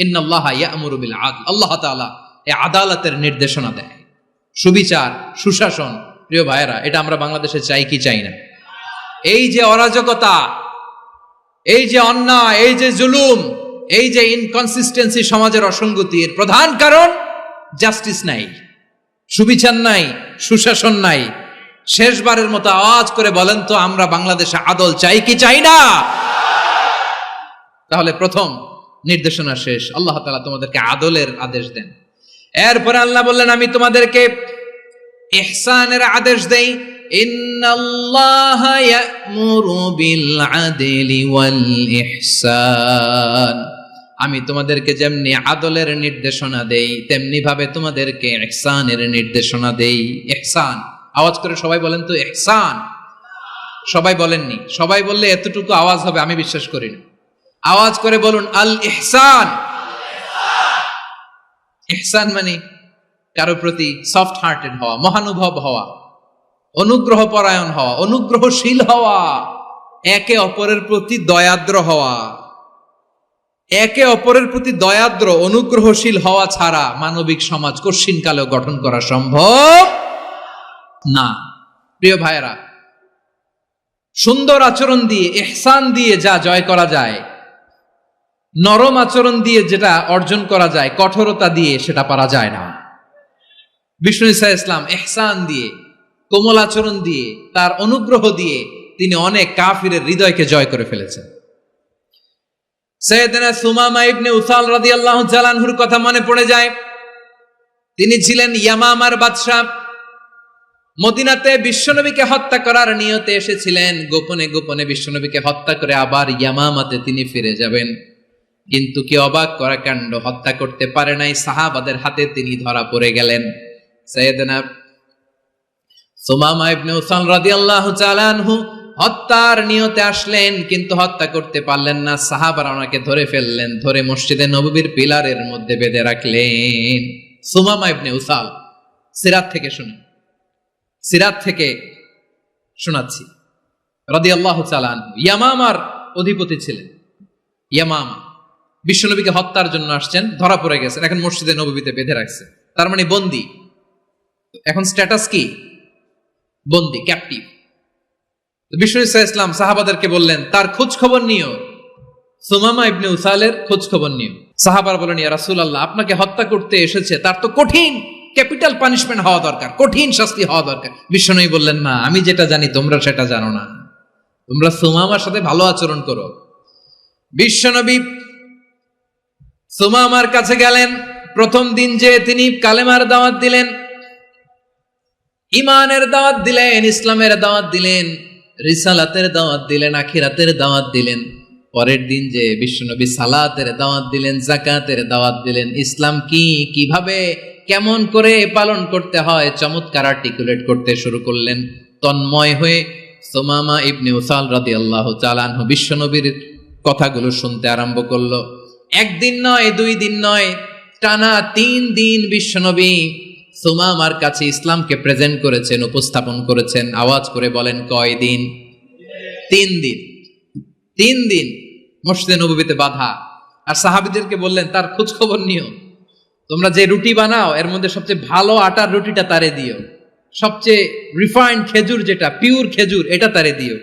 A: ইন্নাল্লাহা ইয়া'মুরু বিল আদল। আল্লাহ তাআলা এই আদালতের নির্দেশনা দেয়, সুবিচার, সুশাসন। প্রিয় ভাইয়েরা, এটা আমরা বাংলাদেশে চাই কি চাই না? এই যে অরাজকতা, এই যে অন্যায়, এই যে জুলুম, এই যে ইনকনসিস্টেন্সি, সমাজের অসঙ্গতি, এর প্রধান কারণ জাস্টিস নাই, সুবিচার নাই, সুশাসন নাই। শেষবারের মতো আওয়াজ করে বলেন তো, আমরা বাংলাদেশে আদল চাই কি চাই না? তাহলে প্রথম নির্দেশনা শেষ। আল্লাহ তাআলা তোমাদেরকে আদলের আদেশ দেন। এরপরে আল্লাহ বললেন আমি তোমাদেরকে ইহসানের আদেশ দেই। ইন্নাল্লাহা ইয়া'মুরু বিল আদলি ওয়াল ইহসান। আমি তোমাদেরকে যেমনি আদলের নির্দেশনা দেই, তেমনি ভাবে তোমাদেরকে ইহসানের নির্দেশনা দেই। ইহসান, আওয়াজ করে সবাই বলেন তো ইহসান। সবাই বলেননি, সবাই বললে এতটুকু আওয়াজ হবে আমি বিশ্বাস করি না। আওয়াজ করে বলুন আল ইহসান। ইহসান মানে কারো প্রতি সফট হার্টেড হওয়া, মহানুভব হওয়া, অনুগ্রহ পরায়ণ হওয়া, অনুগ্রহশীল হওয়া, একে অপরের প্রতি দয়াদ্র হওয়া। একে অপরের প্রতি দয়াদ্র অনুগ্রহশীল হওয়া ছাড়া মানবিক সমাজ কঠিনকালেও গঠন করা সম্ভব না। প্রিয় ভাইয়েরা, সুন্দর আচরণ দিয়ে, ইহসান দিয়ে যা জয় করা যায়, নরম আচরণ দিয়ে যেটা অর্জন করা যায়, কঠোরতা দিয়ে সেটা পারা যায় না। বিষ্ণু ঈসা ইসলাম ইহসান দিয়ে, কোমল আচরণ দিয়ে, তার অনুগ্রহ দিয়ে তিনি অনেক কাফিরের হৃদয়কে জয় করে ফেলেছেন। সাইয়েদনা সুমামা ইবনে উসাল রাদিয়াল্লাহু তাআলা আনহুর কথা মনে পড়ে যায়। তিনি ছিলেন ইয়ামামার বাদশা। মদিনাতে বিশ্বনবীকে হত্যা করার নিয়তে এসেছিলেন, গোপনে গোপনে বিশ্বনবীকে হত্যা করে আবার ইয়ামামাতে তিনি ফিরে যাবেন। কিন্তু কি অবাক করা কাণ্ড, হত্যা করতে পারে নাই, সাহাবাদের হাতে তিনি ধরা পড়ে গেলেন। সাইয়েদনা সুমামা ইবনে উসাল রাদিয়াল্লাহু তাআলা আনহু হত্যার নিয়তে আসলেন, কিন্তু হত্যা করতে পারলেন না। সাহাবারা ওনাকে ধরে ফেললেন, ধরে মসজিদে নববীর পিলারের মধ্যে বেঁধে রাখলেন। সুমামা ইবনে উসাল, সিরাত থেকে শুনি, সিরাত থেকে শোনাচ্ছি, রাদিয়াল্লাহু তাআলা আনহু ইয়ামামার অধিপতি ছিলেন। ইয়ামামা বিশ্বনবীকে হত্যার জন্য আসছেন, ধরা পড়ে গেছেন, এখন মসজিদে নববীতে বেঁধে রাখছে, তার মানে বন্দী। এখন স্ট্যাটাস কি? বন্দী, ক্যাপটিভ। বিষ্ণু ইসলাম সাহাবাদেরকে বললেন তার খোঁজ খবর নিও, সুমামা ইবনে উসালের খোঁজ খবর নিও। সাহাবারা বলেন, ইয়া রাসূলুল্লাহ, আপনাকে হত্যা করতে এসেছে, তার তো কঠিন ক্যাপিটাল পানিশমেন্ট হওয়া দরকার, কঠিন শাস্তি হওয়া দরকার। বিষ্ণু বললেন, না, আমি যেটা জানি তোমরা সেটা জানো না, তোমরা সুমামার সাথে ভালো আচরণ করো। বিশ্বনবী সুমামার কাছে গেলেন। প্রথম দিন যে তিনি কালেমার দাওয়াত দিলেন, ইমানের দাওয়াত দিলেন, ইসলামের দাওয়াত দিলেন, রিসালাতের দাওয়াত দিলেন, আখিরাতের দাওয়াত দিলেন। পরের দিন যে বিশ্বনবী সালাতের দাওয়াত দিলেন, যাকাতের দাওয়াত দিলেন, ইসলাম কি, কিভাবে, কেমন করে পালন করতে হয় চমৎকার আর্টিকুলেট করতে শুরু করলেন। তন্ময় হয়ে সুমামা ইবনে উসাল রাদিয়াল্লাহু তাআলা আনহু বিশ্বনবীর কথাগুলো শুনতে আরম্ভ করলো। একদিন নয়, 2 দিন নয়, টানা 3 দিন বিশ্বনবী সুমামার কাছে ইসলামকে প্রেজেন্ট করেছেন, উপস্থাপন করেছেন। আওয়াজ করে বলেন, কয় দিন? 3 দিন। 3 দিন মসজিদে নববীতে বাঁধা। আর সাহাবীদেরকে বললেন তার খোঁজ খবর নিও, তোমরা যে রুটি বানাও এর মধ্যে সবচেয়ে ভালো আটার রুটিটা তারে দিও, সবচেয়ে রিফাইন্ড খেজুর, যেটা পিওর খেজুর, এটা তারে দিও।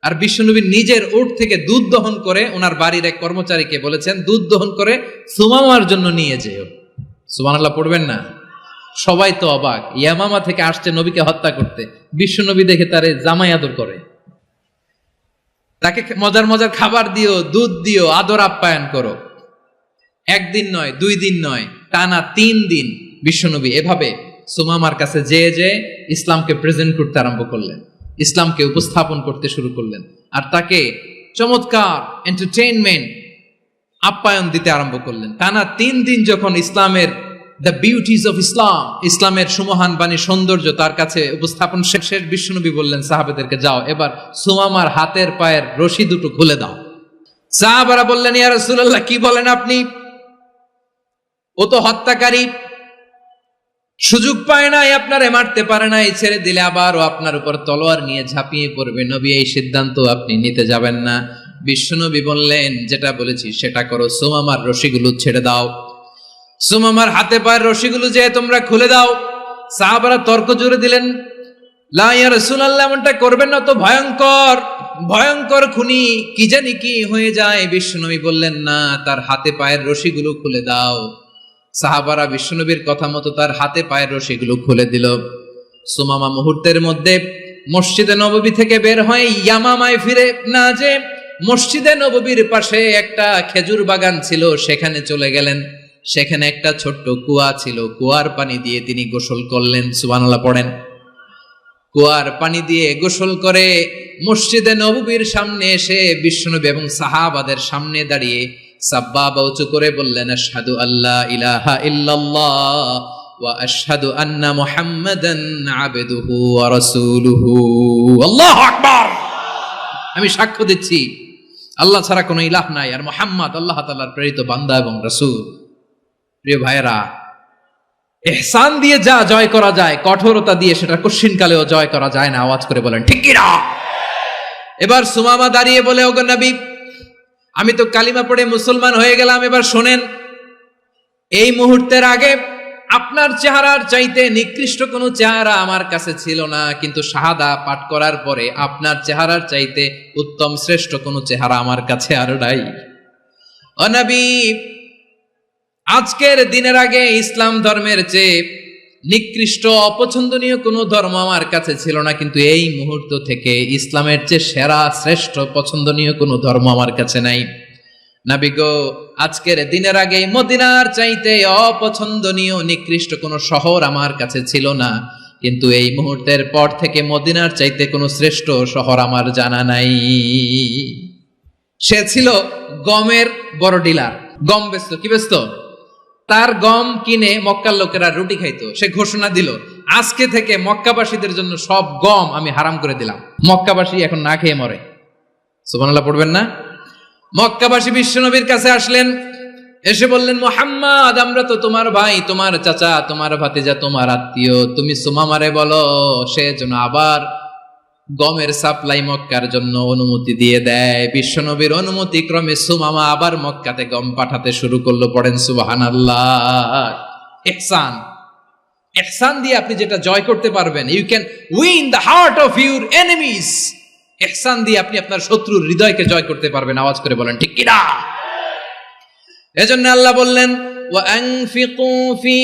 A: আর বিশ্বনবী নিজের উট থেকে দুধ দহন করে ওনার বাড়ির এক কর্মচারীকে বলেছেন, দুধ দহন করে সুমামার জন্য নিয়ে যেও। সুবহানাল্লাহ পড়বেন না? সবাই তো অবাক, ইয়ামামা থেকে আসছে নবীকে হত্যা করতে, বিশ্বনবী দেখে তারে জামাই আদর করে, তাকে মজার মজার খাবার দিও, দুধ দিও, আদর আপ্যায়ন করো। 1 দিন নয়, 2 দিন নয়, টানা 3 দিন বিশ্বনবী এভাবে সুমামার কাছে যে ইসলামকে প্রেজেন্ট করতে আরম্ভ করলেন, ইসলামকে উপস্থাপন করতে শুরু করলেন। আর তাকে চমৎকার এন্টারটেইনমেন্ট, আপ্যায়ন দিতে আরম্ভ করলেন। টানা 3 দিন যখন ইসলামের দ্য বিউটিজ অফ ইসলাম, ইসলামের সুমহান বাণী, সৌন্দর্য তার কাছে উপস্থাপন শেষ, বিশ্বনবী বললেন সাহাবাদেরকে, যাও এবার সুমামার হাতের পায়ের রশি দুটো খুলে দাও। সাহাবারা বললেন, ইয়া রাসূলুল্লাহ, কি বলেন আপনি? ও তো হত্যাকারী, সুযোগ পায় নাই, আপনারে মারতে পারে নাই, ছেড়ে দিলে আবার ও আপনার উপর তলোয়ার নিয়ে ঝাঁপিয়ে পড়বে। নবী, এই সিদ্ধান্ত আপনি নিতে যাবেন না। বিশ্বনবী বললেন, যেটা বলেছি সেটা করো, সুমামার রশিগুলো ছেড়ে দাও, সুমামার হাতে পায়ের রশিগুলো যে তোমরা খুলে দাও। সাহাবারা তর্ক জুড়ে দিলেন, লা ইয়া রাসূলুল্লাহ, এমনটা করবেন না, তো ভয়ঙ্কর ভয়ঙ্কর খুনি, কি জানি কি হয়ে যায়। বিশ্বনবী বললেন, না, তার হাতে পায়ের রশিগুলো খুলে দাও। সাহাবারা বিশ্বনবীর কথা মতো তার হাতে পায়ের রশিগুলো খুলে দিল। সুমামা মুহূর্তের মধ্যে মসজিদে নববী থেকে বের হয়ে ইয়ামামায় ফিরে না যে মসজিদে নববীর পাশে একটা খেজুর বাগান ছিল, সেখানে চলে গেলেন। সেখানে একটা ছোট্ট কুয়া ছিল, কুয়ার পানি দিয়ে তিনি গোসল করলেন। সুবহানাল্লাহ পড়েন। কুয়ার পানি দিয়ে গোসল করে মসজিদে নববীর সামনে এসে বিশ্বনবী এবং সাহাবাদের সামনে দাঁড়িয়ে সাব্বাবা উঁচু করে বললেন, আশহাদু আল্লা ইলাহা ইল্লাল্লাহ ওয়া আশহাদু আন্না মুহাম্মাদান আবদুহু ওয়া রাসূলুহু। আল্লাহু আকবার। আমি সাক্ষ্য দিচ্ছি আল্লাহ ছাড়া কোনো ইলাহ নাই, আর মুহাম্মদ আল্লাহ তাআলার প্রেরিত বান্দা এবং রাসূল। প্রিয় ভাইয়েরা, ইহসান দিয়ে যা জয় করা যায়, কঠোরতা দিয়ে সেটা কঠিনকালেও জয় করা যায় না। আওয়াজ করে বলেন ঠিক কি না? এবার সুমামা দাঁড়িয়ে বলে, ওগো নবী, আমি তো কালিমা পড়ে মুসলমান হয়ে গেলাম, এবার শোনেন, এই মুহূর্তের আগে আপনার চেহারার চাইতে নিকৃষ্ট কোনো চেহারা আমার কাছে ছিল না, কিন্তু শাহাদা পাঠ করার পরে আপনার চেহারার চাইতে উত্তম শ্রেষ্ঠ কোনো চেহারা আমার কাছে আর নাই। ও নবী, আজকের দিনের আগে ইসলাম ধর্মের চেয়ে নিকৃষ্ট অপছন্দনীয় কোনো ধর্ম আমার কাছে ছিল না, কিন্তু এই মুহূর্ত থেকে ইসলামের চেয়ে সেরা শ্রেষ্ঠ পছন্দনীয় কোনো ধর্ম আমার কাছে নাই। নবী গো, আজকের দিনের আগে মদিনার চাইতে অপছন্দনীয় নিকৃষ্ট কোনো শহর আমার কাছে ছিল না, কিন্তু এই মুহূর্তের পর থেকে মদিনার চাইতে কোনো শ্রেষ্ঠ শহর আমার জানা নাই। সে ছিল গমের বড় ডিলার, গম বেচত। কি বেচত? তার গম কিনে মক্কার লোকেরা রুটি খাইতো। সে ঘোষণা দিল, আজকে থেকে মক্কাবাসীদের জন্য সব গম আমি হারাম করে দিলাম, মক্কাবাসী এখন না খেয়ে মরে। সুবহানাল্লাহ পড়বেন না? মক্কাবাসী বিশ্বনবীর কাছে আসলেন, এসে বললেন, মুহাম্মদ, আমরা তো তোমার ভাই, তোমার চাচা, তোমার ভাতিজা, তোমার আত্মীয়, তুমি সুমামারে বলো সে যেন আবার গমের সাপ্লাই মক্কার জন্য অনুমতি দিয়ে দেয়। বিশ্বনবীর অনুমতি ক্রমে সুমামা আবার মক্কাতে গম পাঠাতে শুরু করলো। পড়েন সুবহানাল্লাহ। ইহসান, ইহসান দিয়ে আপনি যেটা জয় করতে পারবেন, you can win the heart of your enemies. ইহসান দিয়ে আপনি আপনার শত্রুর হৃদয়কে জয় করতে পারবেন। আওয়াজ করে বলেন ঠিক কিনা? এজন্য আল্লাহ বললেন, ওয়া আনফিকু ফি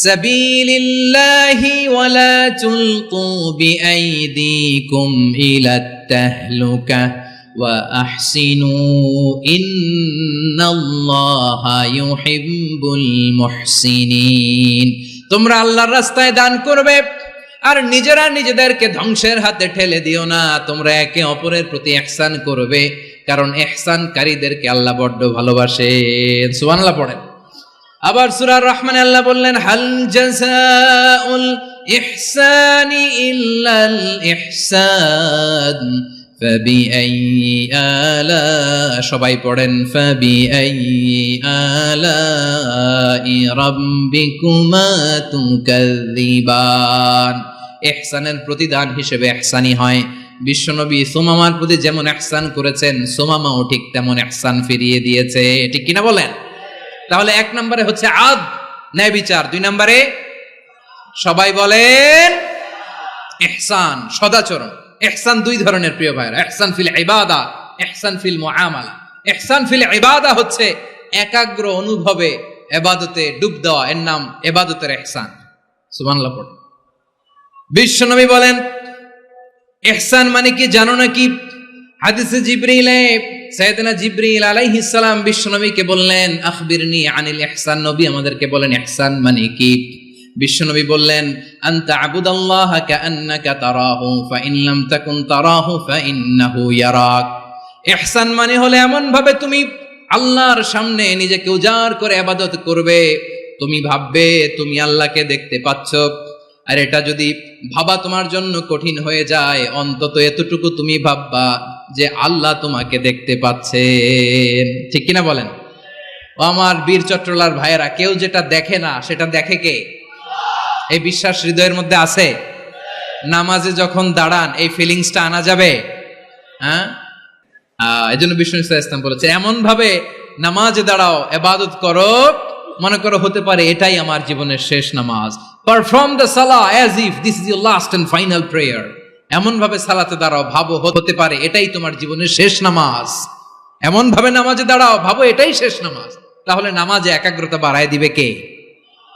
A: সাবিলিল্লাহি ওয়া লা তুলকু বিআইদিকুম ইলাত তাহলুকা ওয়া আহসিনু ইন্নাল্লাহা ইউহিব্বুল মুহসিনিন। তোমরা আল্লাহর রাস্তায় দান করবে আর নিজেরা নিজেদেরকে ধ্বংসের হাতে ঠেলে দিও না। তোমরা একে অপরের প্রতি ইহসান করবে, কারণ ইহসানকারীদেরকে আল্লাহ বড্ড ভালোবাসেন। সুবহানাল্লাহ পড়েন। আবার সূরা রহমানে আল্লাহ বললেন, হাল জাযাউল ইহসানি ইল্লাল ইহসান ফাবিআইয়ি আলা, সবাই পড়েন, ফাবিআইয়ি আলাই রাব্বিকুমা তুকাযযিবান। ইহসানের প্রতিদান হিসেবে ইহসানি হয়। বিশ্বনবী সুমামার প্রতি যেমন ইহসান করেছেন, সুমামাও ঠিক তেমন ইহসান ফিরিয়ে দিয়েছে। ঠিক কিনা বলেন? তাহলে এক নম্বরে হচ্ছে আদ, ন্যায় বিচার। দুই নম্বরে সবাই বলেন ইহসান, সদাচরণ। ইহসান দুই ধরনের প্রিয় ভাইরা, ইহসান ফিল ইবাদা, ইহসান ফিল মুআমালা। ইহসান ফিল ইবাদা হচ্ছে একাগ্র অনুভবে ইবাদতে ডুব দেওয়া, এর নাম ইবাদতের ইহসান। সুবহানাল্লাহ পড়ুন। বিশ্বনবী বলেন ইহসান মানে কি জানো নাকি? হাদিসে জিবরিলে সাইয়েদনা জিবরিল আলাইহিস সালাম বিশ্বনবীকে বললেন, আখবিরনি আনিল ইহসান। নবী আমাদেরকে বলেন ইহসান মানে কি? বিশ্বনবী বললেন, আনতা আবুদাল্লাহা কাআন্নাকা তারাহু ফাইন লাম তাকুন তারাহু ফাইন্নাহু ইয়ারাক। ইহসান মানে হলো এমন ভাবে তুমি আল্লাহর সামনে নিজেকে উজাড় করে ইবাদত করবে, তুমি ভাববে তুমি আল্লাহকে দেখতে পাচ্ছ। আর এটা যদি ভাবা তোমার জন্য কঠিন হয়ে যায়, অন্তত এতটুকু তুমি ভাববা যে আল্লাহ তোমাকে দেখতে পাচ্ছেন। ঠিক কিনা বলেন? ও আমার বীর চট্টলার ভাইয়েরা, কেউ যেটা দেখে না সেটা দেখে কে? এই বিশ্বাস হৃদয়ের মধ্যে আছে? নামাজে যখন দাঁড়ান এই ফিলিংসটা আনা যাবে? হ্যাঁ, এই জন্য বিষ্ণু ইসলাম বলেছে এমন ভাবে নামাজে দাঁড়াও, ইবাদত করো, মনে করো হতে পারে এটাই আমার জীবনের শেষ নামাজ। Perform the salah as if this is your last and final prayer. এমন ভাবে সালাতে দাঁড়াও, ভাবো হতে পারে এটাই তোমার জীবনের শেষ নামাজ। এমন ভাবে নামাজে দাঁড়াও, ভাবো এটাই শেষ নামাজ। তাহলে নামাজে একাগ্রতা বাড়ায় দিবে কে?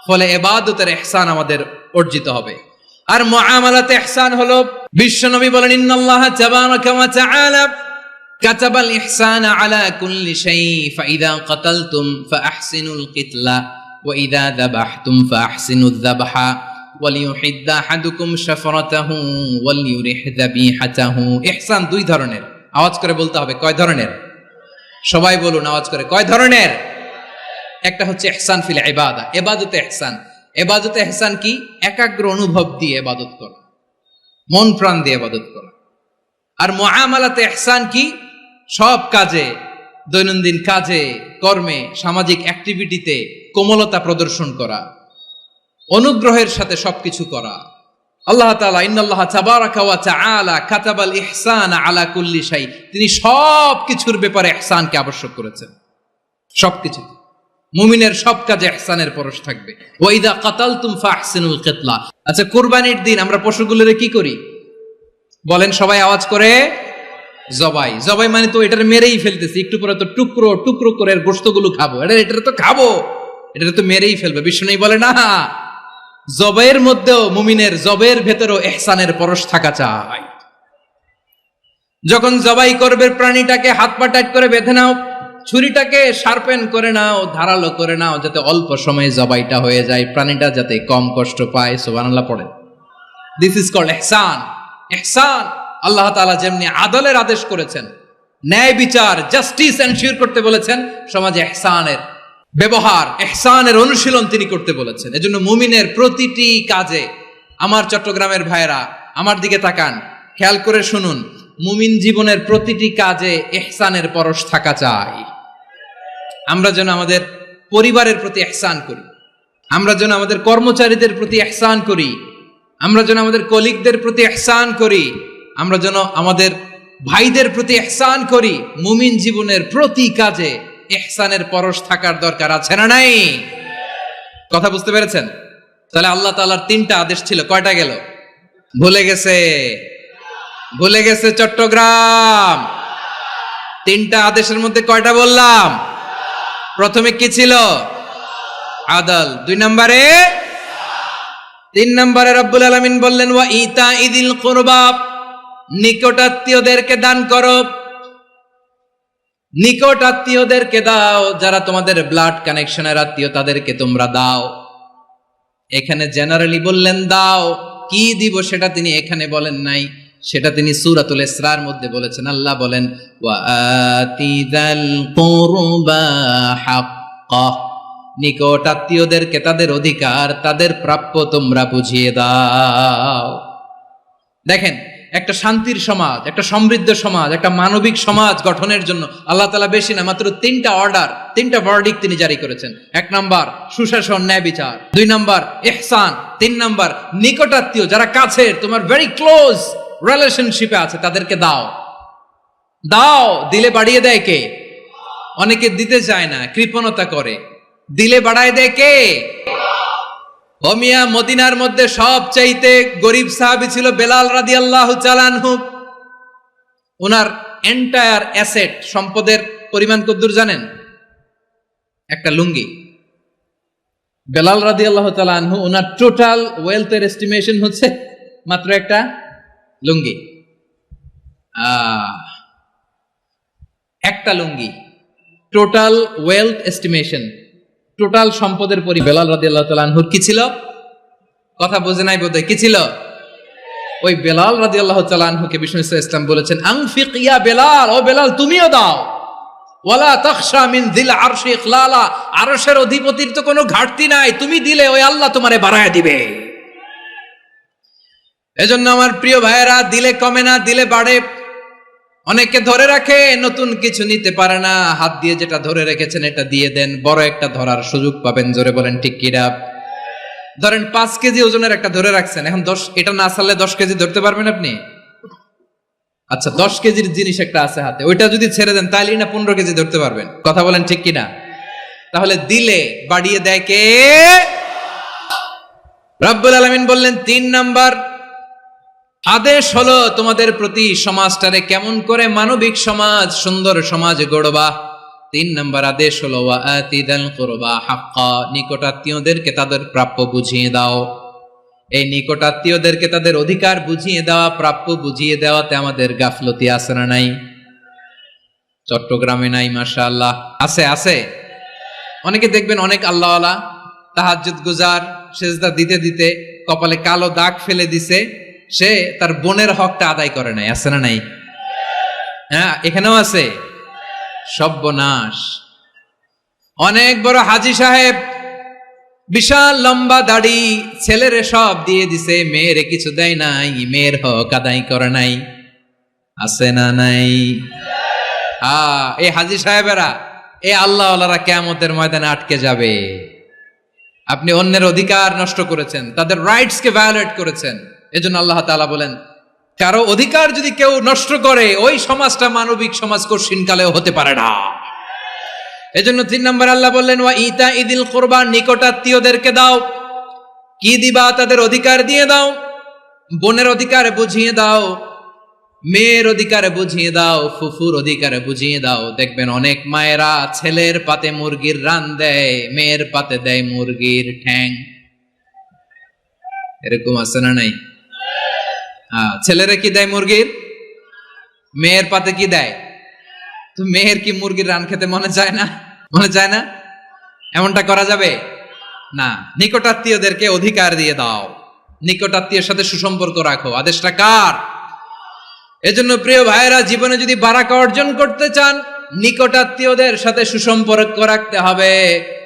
A: ফলে ইবাদতের ইহসান আমাদের অর্জিত হবে। আর মুআমালাতে ইহসান হলো, বিশ্বনবী বলেন, ইন্নাল্লাহা তাবারাকা ওয়া তাআলা কাতাবাল ইহসানা আলা কুল্লি শাই ফাইদা কাতালতুম ফাআহসিনুল কিতলা ওয়া ইযা যাবাহতুম ফাআহসিনুয যাবহা ওয়ালিউহিদ্দা আহাদুকুম শাফরাতাহু ওয়ালিউরিহ যাবিহাতাহু। ইহসান দুই ধরনের। আওয়াজ করে বলতে হবে কয় ধরনের? সবাই বলুন আওয়াজ করে, কয় ধরনের? একটা হচ্ছে ইহসান ফিল ইবাদা, ইবাদতে ইহসান। ইবাদতে ইহসান কি? একাগ্র অনুভব দিয়ে ইবাদত করা, মন প্রাণ দিয়ে ইবাদত করা। আর মুআমালাতে ইহসান কি? সব কাজে, দৈনন্দিন কাজে, কর্মে, সামাজিক অ্যাক্টিভিটিতে কোমলতা প্রদর্শন করা, অনুগ্রহের সাথে সবকিছু করা। আল্লাহ তাআলা ইন্নাল্লাহা তাবারাকা ওয়া তাআলা কাতাবাল ইহসানা আলা কুল্লি শাই, তিনি সব কিছুর ব্যাপারে ইহসানকে আবশ্যক করেছেন। সবকিছু, মুমিনের সব কাজে ইহসানের পরশ থাকবে। ওয়া ইযা কাতালতুম ফাহসিনুল কিতলা। আচ্ছা, কুরবানির দিন আমরা পশুগুলোরে কি করি বলেন সবাই আওয়াজ করে? জবাই। জবাই মানে তো এটার মেরেই ফেলতেছি, একটু পরে তো টুকরো টুকরো করে গোশতগুলো খাবো, এটা তো খাবো, এটা তো মেরেই ফেলবে। বিষ্ণু বলে না, জবাইয়ের মধ্যেও মুমিনের জবের ভেতরেও ইহসানের পরশ থাকা চাই। যখন জবাই করবে প্রাণীটাকে হাত পা টাইট করে বেঁধে নাও, ছুরিটাকে শার্পেন করে নাও, ধারালো করে নাও, যাতে অল্প সময়ে জবাইটা হয়ে যায়, প্রাণীটা যাতে কম কষ্ট পায়। সুবহানাল্লাহ পড়ে। দিস ইজ কল্ড ইহসান। ইহসান, আল্লাহ তাআলা যেমনি আদলের আদেশ করেছেন, ন্যায় বিচার, জাস্টিস এনশিওর করতে বলেছেন, সমাজে ইহসানের ব্যবহার, ইহসানের অনুশীলন তিনি করতে বলেছেন। এজন্য মুমিনের প্রতিটি কাজে, আমার চট্টগ্রামের ভাইয়েরা আমার দিকে তাকান, খেয়াল করে শুনুন, মুমিন জীবনের প্রতিটি কাজে ইহসানের পরশ থাকা চাই। আমরা যেন আমাদের পরিবারের প্রতি ইহসান করি, আমরা যেন আমাদের কর্মচারীদের প্রতি ইহসান করি, আমরা যেন আমাদের কলিগদের প্রতি ইহসান করি, আমরা যেন আমাদের ভাইদের প্রতি ইহসান করি। মুমিন জীবনের প্রতি কাজে ইহসানের পরশ থাকার দরকার আছে না নাই? কথা বুঝতে পেরেছেন? তাহলে আল্লাহ তাআলার 3টা আদেশ ছিল, কয়টা গেল? ভুলে গেছে, ভুলে গেছে চট্টগ্রাম। 3টা আদেশের মধ্যে কয়টা বললাম? প্রথমে কি ছিল? আদল। 2 নম্বরে, 3 নম্বরে রব্বুল আলামিন বললেন ওয়া ইতাইদিল কুরবা, নিকটাত্মীয়দেরকে দান করো। নিকট আত্মীয়দেরকে দাও, যারা তোমাদের ব্লাড কানেকশনের আত্মীয় তাদেরকে তোমরা দাও। এখানে জেনারেলি বললেন দাও, কি দিব সেটা তিনি এখানে বলেন নাই, সেটা তিনি সূরাতুল ইসরার মধ্যে বলেছেন। আল্লাহ বলেন ওয়া আতিদাল কুরবা হাক্কা, নিকট আত্মীয়দেরকে তাদের অধিকার, তাদের প্রাপ্য তোমরা বুঝিয়ে দাও। দেখেন, একটা শান্তির সমাজ, একটা সমৃদ্ধ সমাজ, একটা মানবিক সমাজ গঠনের জন্য আল্লাহ তাআলা বেশি না, মাত্র 3টা অর্ডার, 3টা ভার্ডিক্ট তিনি জারি করেছেন। 1 নাম্বার সুশাসন, ন্যায় বিচার। 2 নাম্বার ইহসান। 3 নাম্বার নিকটাত্মীয়, যারা কাছের, তোমার ভেরি ক্লোজ রিলেশনশিপে আছে, তাদেরকে দাও। দাও, দিলে বাড়িয়ে দেয় কে? অনেকে দিতে চায় না, কৃপণতা করে। দিলে বাড়ায় দেয় কে? ও মিয়া, মদিনার মধ্যে সবচাইতে গরিব সাহাবী ছিল বেলাল রাদিয়াল্লাহু তাআলা আনহু। ওনার এন্টায়ার অ্যাসেট, সম্পদের পরিমাণ কতদূর জানেন? একটা লুঙ্গি। বেলাল রাদিয়াল্লাহু তাআলা আনহু, ওনার টোটাল ওয়েলথের এস্টিমেশন হচ্ছে মাত্র একটা লুঙ্গি। একটা লুঙ্গি, টোটাল ওয়েলথ এস্টিমেশন, টোটাল সম্পদের পরি বেলাল রাদিয়াল্লাহু তাআলা আনহুর কি ছিল? কথা বোঝে নাই বোধহয়, কি ছিল? ওই বেলাল রাদিয়াল্লাহু তাআলা আনহুকে বিষ্ণু ইসলাম বলেছেন আনফিক ইয়া বেলাল, ও বেলাল তুমিও দাও। ওয়ালা তাখশা মিন যিল আরশি ইখলালা, আরশের অধিপতির তো কোনো ঘাটতি নাই, তুমি দিলে ওই আল্লাহ তোমারে বাড়ায় দিবে। এজন্য আমার প্রিয় ভাইয়েরা, দিলে কমে না, দিলে বাড়ে। অনেকে ধরে রাখে, নতুন কিছু নিতে পারে না, হাত দিয়ে যেটা ধরে রেখেছেন এটা দিয়ে দেন, বড় একটা ধরার সুযোগ পাবেন। জোরে বলেন ঠিক কিনা? ধরেন 5 কেজি ওজনের একটা ধরে রাখছেন, এখন 10, এটা না ছাড়লে 10 কেজি ধরতে পারবেন আপনি? আচ্ছা, 10 কেজির জিনিস একটা আছে হাতে, ওইটা যদি ছেড়ে দেন তাহলে না 15 কেজি ধরতে পারবেন। কথা বলেন ঠিক কিনা? তাহলে দিলে বাড়িয়ে দেয় কে? রব্বুল আলামিন বললেন 3 নাম্বার আদেশ হলো তোমাদের প্রতি সমাজটারে কেমন করে মানবিক সমাজ, সুন্দর সমাজ গড়বা। 3 নাম্বার আদেশ হলো ওয়া আতিদাল কুরবা হাক্কা, নিকটাত্মীয়দেরকে তাদের প্রাপ্য বুঝিয়ে দাও। এই নিকটাত্মীয়দেরকে তাদের অধিকার বুঝিয়ে দেওয়া, প্রাপ্য বুঝিয়ে দেওয়াতে আমাদের গাফলতি আছে না নাই? চট্টগ্রামে নাই? মাশাআল্লাহ, আছে আছে। অনেকে দেখবেন অনেক আল্লাহওয়ালা, তাহাজ্জুদ গুজার, সেজদা দিতে দিতে কপালে কালো দাগ ফেলে দিছে, সে তার বোনের হকটা আদায় করে নাই। আছে না নাই? হ্যাঁ, এখানেও আছে। সর্বনাশ। অনেক বড় হাজী সাহেব, বিশাল লম্বা দাড়ি, ছেলেরে সব দিয়ে দিছে, মেয়েরে কিছু দেয় নাই, মেয়ের হক আদায় করে নাই। আছে না নাই? এই হাজী সাহেবেরা, এই আল্লাহওয়ালারা কিয়ামতের ময়দানে আটকে যাবে। আপনি অন্যের অধিকার নষ্ট করেছেন, তাদের রাইটস কে ভায়োলেট করেছেন। এজন্য আল্লাহ তাআলা বলেন, কারো অধিকার যদি কেউ নষ্ট করে, ওই সমাজটা মানবিক সমাজ কঠিনকালেও হতে পারে না। এজন্য 3 নম্বর আল্লাহ বললেন ওয়া ইতাইদিল কুরবা, নিকটাত্মীয়দেরকে দাও। কি দিবা? তাদের অধিকার দিয়ে দাও। বোনের অধিকার বুঝিয়ে দাও, মেয়ের অধিকার বুঝিয়ে দাও, ফুফুর অধিকার বুঝিয়ে দাও। দেখবেন অনেক মায়েরা ছেলের পাতে মুরগির রান দেয়, মেয়ের পাতে দেয় মুরগির ঠ্যাং। এরকম আছে না নাই? ছেলেরা কি দেয়? মুরগির। মেয়ের পাতে কি দেয়? তো মেয়ের কি মুরগির রান খেতে মনে চায় না? মনে চায় না? এমনটা করা যাবে না। নিকটাত্মীয়দেরকে অধিকার দিয়ে দাও, নিকটাত্মীয়ের সাথে সুসম্পর্ক রাখো। আদেশটা কার? এজন্য প্রিয় ভাইয়েরা, জীবনে যদি বারাকা অর্জন করতে চান, নিকটাত্মীয়দের সাথে সুসম্পর্ক রাখতে হবে,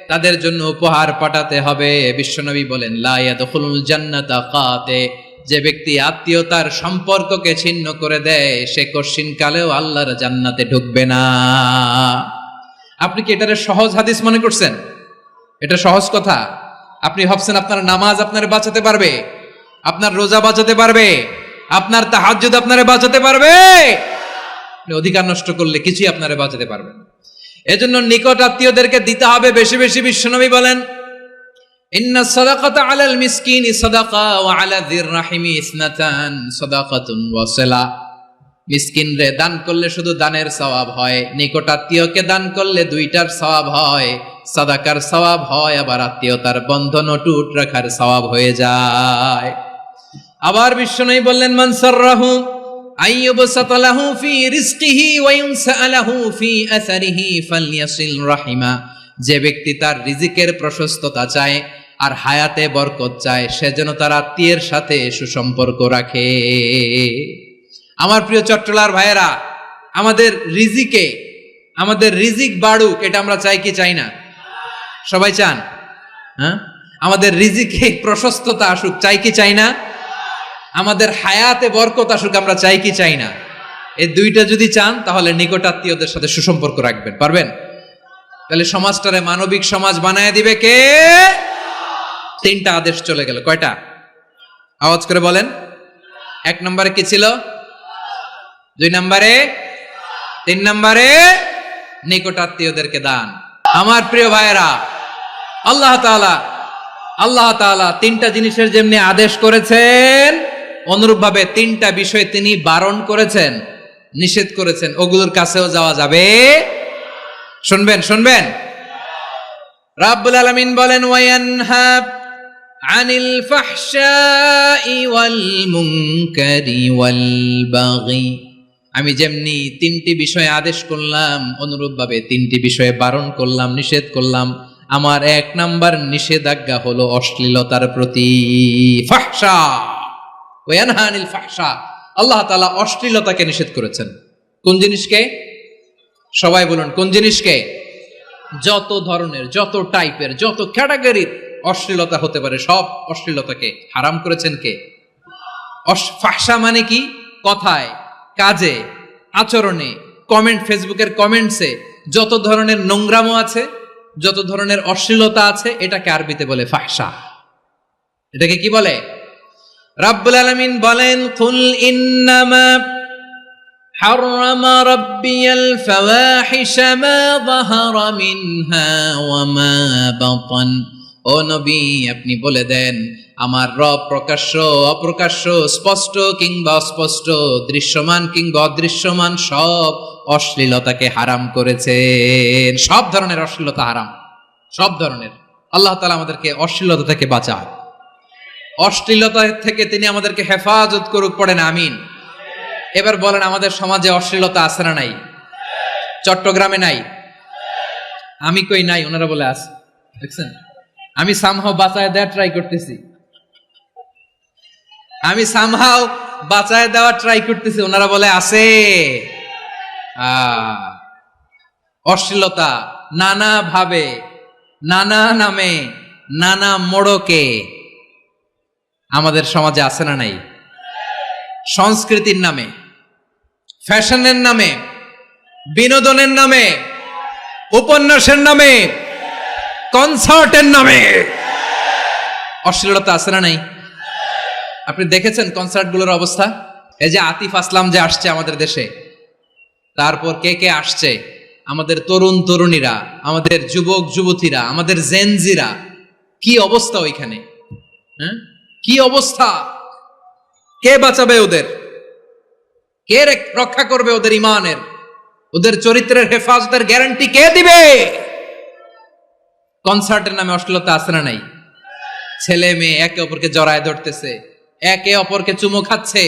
A: তাদের জন্য উপহার পাঠাতে হবে। বিশ্বনবী বলেন, লা ইয়াদখুলুল জান্নাতা কাতে, যে ব্যক্তি আত্মীয়তার সম্পর্ককে ছিন্ন করে দেয়, সে কশিন কালেও আল্লাহর জান্নাতে ঢুকবে না। আপনি কি এটারে সহজ হাদিস মনে করছেন? এটা সহজ কথা? আপনি ভাবছেন আপনার নামাজ আপনারে বাঁচাতে পারবে? আপনার রোজা বাঁচাতে পারবে? আপনার তাহাজ্জুদ আপনারে বাঁচাতে পারবে? অধিকার নষ্ট করলে কিছুই আপনারে বাঁচাতে পারবে না। এজন্য নিকট আত্মীয়দেরকে দিতে হবে বেশি বেশি। বিশ্বনবী বলেন, ইন্না সাদাকাতা আলাল মিসকিনি সাদাকা ওয়া আলা যির রাহিমি ইসনাতান সাদাকাতুন ওয়া সিলা। মিসকিনরে দান করলে শুধু দানের সওয়াব হয়, নিকট আত্মীয়কে দান করলে দুইটার সওয়াব হয়, সাদাকার সওয়াব হয়, আবার আত্মীয়তার বন্ধন অটুট রাখার সওয়াব হয়ে যায়। আবার বিশ্বনবী বললেন, মান সাররাহু আইয়ুবসাতা লাহু ফি রিজকিহি ওয়া ইউনসা লাহু ফি আসারিহি ফালইয়াসিল রাহিমা। যে ব্যক্তি তার রিজিকের প্রশস্ততা চায় আর হায়াতে বরকত চায়, সে যেন তার আত্মীয়ের সাথে সুসম্পর্ক রাখে। আমার প্রিয় চট্টলার ভাইয়েরা, আমাদের রিজিক বাড়ুক, এটা আমরা চাই কি চাই না? সবাই চান? হ্যাঁ, আমাদের রিজিকে প্রশস্ততা আসুক, চাই কি চাই না? আমাদের হায়াতে বরকত আসুক, আমরা চাই কি চাই না? এই দুইটা যদি চান, তাহলে নিকটাত্মীয়দের সাথে সুসম্পর্ক রাখবেন। পারবেন? তাহলে সমাজটারে মানবিক সমাজ বানায় দিবে কে? তিনটা আদেশ চলে গেল। কয়টা? আওয়াজ করে বলেন। 1 নম্বরে কি ছিল? 2 নম্বরে? 3 নম্বরে? নিকটাত্মীয়দেরকে দান। আমার প্রিয় ভাইয়েরা, আল্লাহ তাআলা 3টা জিনিসের যেমনি আদেশ করেছেন, অনুরূপভাবে 3টা বিষয় তিনি বারণ করেছেন, নিষেধ করেছেন। ওগুলোর কাছেও যাওয়া যাবে। শুনবেন। রাব্বুল আলামিন বলেন, ওয়ায়ানহা আনিল ফাহশাই ওয়াল মুনকারি ওয়াল বাগি। আমি যেমনি 3টি বিষয়ে আদেশ করলাম, অনুরূপভাবে 3টি বিষয়ে বারণ করলাম, নিষেধ করলাম। আমার 1 নাম্বার নিষেধাজ্ঞা হলো অশ্লীলতার প্রতি। ফাহশা, ওয়ায়ানহা আনিল ফাহশা, আল্লাহ তাআলা অশ্লীলতাকে নিষেধ করেছেন। কোন জিনিসকে? সবাই বলুন, কোন জিনিসকে? যত ধরনের, যত টাইপের, যত ক্যাটাগরির অশ্লীলতা হতে পারে, সব অশ্লীলতাকে হারাম করেছেন কে? ফাহশা মানে কি? কথায়, কাজে, আচরণে, কমেন্ট, ফেসবুকের কমেন্টসে যত ধরনের নোংরামো আছে, যত ধরনের অশ্লীলতা আছে, এটাকে আরবিতে বলে ফাহশা। এটাকে কি বলে? রাব্বুল আলামিন বলেন, কুল ইন্নামা حرم ربي الفواحش ما ظهر منها وما بطن। ও নবী, আপনি বলে দেন, আমার রব প্রকাশ্য অপ্রকাশ্য, স্পষ্ট কিংবা অস্পষ্ট, দৃশ্যমান কিংবা অদৃশ্যমান সব অশ্লীলতাকে হারাম করেছেন। সব ধরনের অশ্লীলতা হারাম, সব ধরনের। আল্লাহ তাআলা আমাদেরকে অশ্লীলতা থেকে বাঁচান, অশ্লীলতা থেকে তিনি আমাদেরকে হেফাজত করুক। পড়েন আমিন। এবার বলেন, আমাদের সমাজে অশ্লীলতা আছে না নাই? চট্টগ্রামে নাই? আমি কই নাই, ওনারা বলে আছে। দেখছেন, আমি সামহাও বাঁচায় দেওয়ার ট্রাই করতেছি, ওনারা বলে আছে। অশ্লীলতা নানা ভাবে, নানা নামে, নানা মোড়কে আমাদের সমাজে আছে না নাই? সংস্কৃতির নামে, ফ্যাশনের নামে, বিনোদনের নামে, উপন্যাসের নামে, কনসার্টের নামে অশ্লীলতা আছে না নাই? আপনি দেখেছেন কনসার্টগুলোর অবস্থা? এই যে আতিফ আসলাম যে আসছে আমাদের দেশে, তারপর কে কে আসছে, আমাদের তরুণ তরুণীরা, আমাদের যুবক যুবতীরা, আমাদের জেনজিরা, কি অবস্থা ওইখানে? হ্যাঁ, কি অবস্থা? কে বাঁচাবে ওদের? কে রক্ষা করবে ওদের ইমানের, ওদের চরিত্রের হেফাজতের গ্যারান্টি কে দিবে? কনসার্টের নামে অশ্লীলতা আছে না নাই? ছেলে মেয়ে একে অপরকে জড়ায় ধরতেছে, একে অপরকে চুমো খাচ্ছে,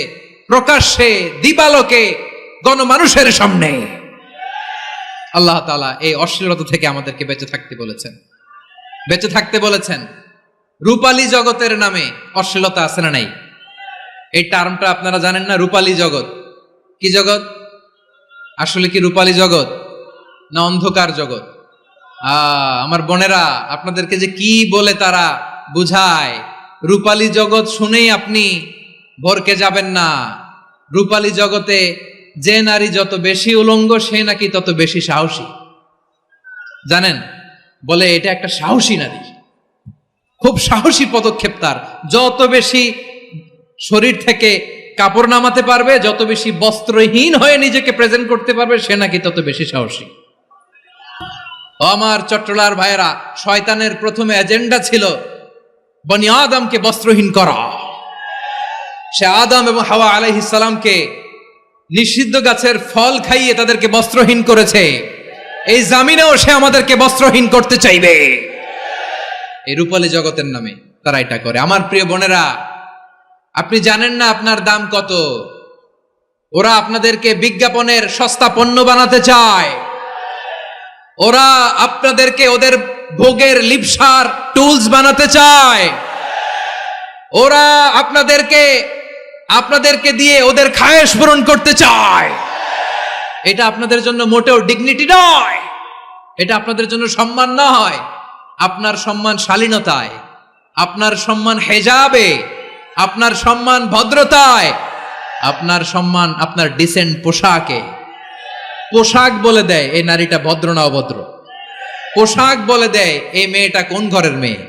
A: প্রকাশ্যে, দিবালোকে, গণমানুষের সামনে। আল্লাহ তাআলা এই অশ্লীলতা থেকে আমাদেরকে বেঁচে থাকতে বলেছেন, বেঁচে থাকতে বলেছেন। রূপালী জগতের নামে অশ্লীলতা আছে না নাই? এই টার্মটা আপনারা জানেন না? রূপালী জগৎ কি জগৎ? আসলে কি রূপালী জগৎ না অন্ধকার জগৎ? আমার বোনেরা, আপনাদেরকে যে কি বলে তারা বুঝায়, রূপালী জগৎ শুনেই আপনি ভরকে যাবেন না। রূপালী জগতে যে নারী যত বেশি উলঙ্গ সে নাকি তত বেশি সাহসী। জানেন, বলে এটা একটা সাহসী নারী, খুব সাহসী পদক্ষেপ তার। যত বেশি শরীর থেকে কাপড় নামাতে পারবে, যত বেশি বস্ত্রহীন হয়ে নিজেকে প্রেজেন্ট করতে পারবে, সে নাকি তত বেশি সাহসী। আমার চট্টলার ভাইয়েরা, শয়তানের প্রথমে এজেন্ডা ছিল বনি আদমকে বস্ত্রহীন করা। সে আদম এবং হাওয়া আলাইহিস সালামকে নিষিদ্ধ গাছের ফল খাইয়ে তাদেরকে বস্ত্রহীন করেছে। এই জামিনেও সে আমাদেরকে বস্ত্রহীন করতে চাইবে। এই রূপালী জগতের নামে তারা এটা করে। আমার প্রিয় বোনেরা, আপনি জানেন না আপনার দাম কত। ওরা আপনাদেরকে বিজ্ঞাপনের সস্তা পণ্য বানাতে চায়। ওরা আপনাদেরকে ওদের ভোগের লিপসার টুলস বানাতে চায়। ওরা আপনাদেরকে দিয়ে ওদের খায়েশ পূরণ করতে চায়। এটা আপনাদের জন্য মোটেও ডিগনিটি নয়, এটা আপনাদের জন্য সম্মান নয়। আপনার সম্মান শালীনতায়, আপনার সম্মান হেজাবে, আপনার সম্মান ভদ্রতায়, আপনার সম্মান আপনার ডিসেন্ট পোশাকে। পোশাক বলে দেয় এই নারীটা ভদ্র না অভদ্র। পোশাক বলে দেয় এই মেয়েটা কোন ঘরের মেয়ে।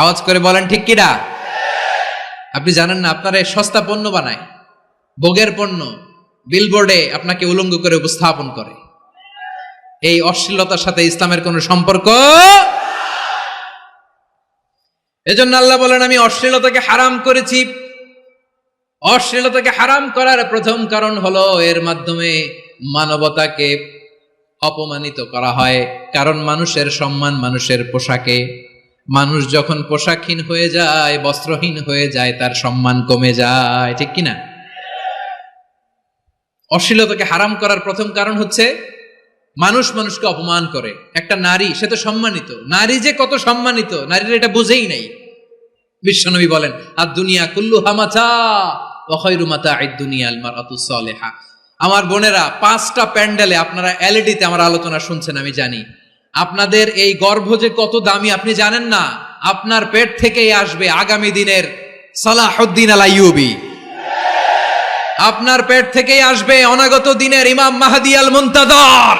A: আওয়াজ করে বলেন ঠিক কিনা? আপনি জানেন না, আপনারা এই সস্তা পণ্য বানায়, ভোগের পণ্য, বিলবোর্ডে আপনাকে উলঙ্গ করে উপস্থাপন করে। এই অশ্লীলতার সাথে ইসলামের কোনো সম্পর্ক। এজন্য আল্লাহ বলেন, আমি অশ্লীলতাকে হারাম করেছি। অশ্লীলতাকে হারাম করার প্রথম কারণ হলো এর মাধ্যমে মানবতাকে অপমানিত করা হয়। কারণ মানুষের সম্মান মানুষের পোশাকে। মানুষ যখন পোশাকহীন হয়ে যায়, বস্ত্রহীন হয়ে যায়, তার সম্মান কমে যায়, ঠিক কিনা? অশ্লীলতাকে হারাম করার প্রথম কারণ হচ্ছে মানুষ মানুষকে অপমান করে। একটা নারী, সে তো সম্মানিত। নারী যে কত সম্মানিত, নারীরা এটা বুঝেই নাই। বিশ্বনবী বলেন, আর দুনিয়া কুল্লুহা মাতা ওয়া খায়রু মাতা'আদ দুনিয়া আল মারআতুস সালিহা। আমার বোনেরা, 5টা প্যান্ডেলে আপনারা এলইডিতে আমার আলোচনা শুনছেন, আমি জানি। আপনাদের এই গর্ভ যে কত দামি আপনি জানেন না। আপনার পেট থেকেই আসবে আগামী দিনের সালাহুদ্দিন আল আইয়ুবী। আপনার পেট থেকেই আসবে অনাগত দিনের ইমাম মাহদী আল মুনতাজার।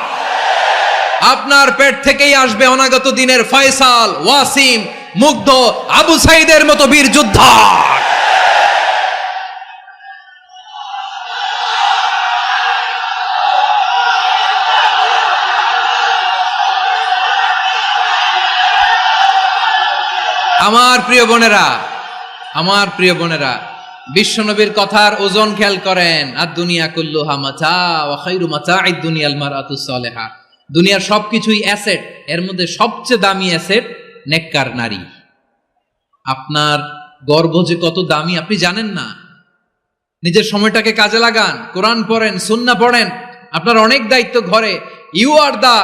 A: আপনার পেট থেকেই আসবে অনাগত দিনের ফয়সাল, ওয়াসিম, মুগ্ধ, আবু সাইদের মতো বীর যোদ্ধা। আমার প্রিয় বোনেরা, আমার প্রিয় বোনেরা, বিশ্বনবীর কথার ওজন খেয়াল করেন। আর দুনিয়া কুল্লুহা মাতা ওয়া খায়রু মাতা'আদ দুনিয়া আল মারআতুস সালিহা। দুনিয়ার সবকিছুই অ্যাসেট, এর মধ্যে সবচেয়ে দামি অ্যাসেট নেককার নারী। আপনার গর্ভ যে কত দামি আপনি জানেন না। নিজের সময়টাকে কাজে লাগান, কোরআন পড়েন, সুন্নাহ পড়েন। আপনার অনেক দায়িত্ব ঘরে। You are the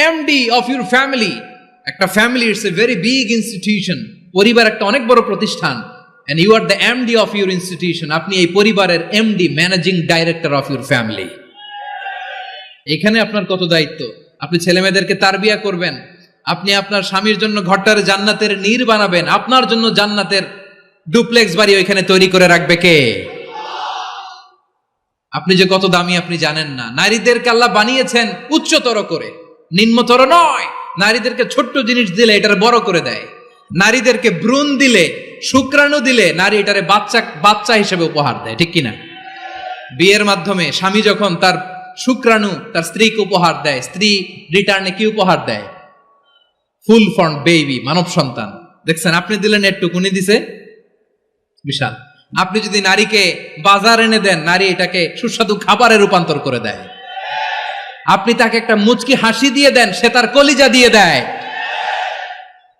A: MD of your family. একটা family it's a very big institution. পরিবার একটা অনেক বড় প্রতিষ্ঠান। and you are the MD of your institution. আপনি এই পরিবারের MD, managing director of your family. এখানে আপনার কত দায়িত্ব। আপনি ছেলেমেয়েদেরকে তারবিয়া করবেন। আপনি আপনার স্বামীর জন্য ঘরটার জান্নাতের নীর বানাবেন। আপনার জন্য জান্নাতের ডুপ্লেক্স বাড়ি ওইখানে তৈরি করে রাখবে কে? আপনি যে কত দামি আপনি জানেন না। নারীদেরকে আল্লাহ বানিয়েছেন উচ্চতর করে, নিম্নতর নয়। নারীদেরকে ছোট্ট জিনিস দিলে এটার বড় করে দেয়। নারীদেরকে ভ্রূণ দিলে, শুক্রাণু দিলে নারী এটারে বাচ্চা হিসেবে উপহার দেয়, ঠিক কিনা? বিয়ের মাধ্যমে স্বামী যখন তার শুক্রাণু তার স্ত্রীকে উপহার দেয়, স্ত্রী রিটার্নে কি উপহার দেয়? ফুল ফর্ম বেবি, মানব সন্তান। দেখছেন, আপনি দিলেন একটুকুনি, দিছে বিশাল। আপনি যদি নারীকে বাজার এনে দেন, নারী এটাকে সুস্বাদু খাবারে রূপান্তর করে দেয়। আপনি তাকে একটা মুচকি হাসি দিয়ে দেন, সে তার কলিজা দিয়ে দেয়।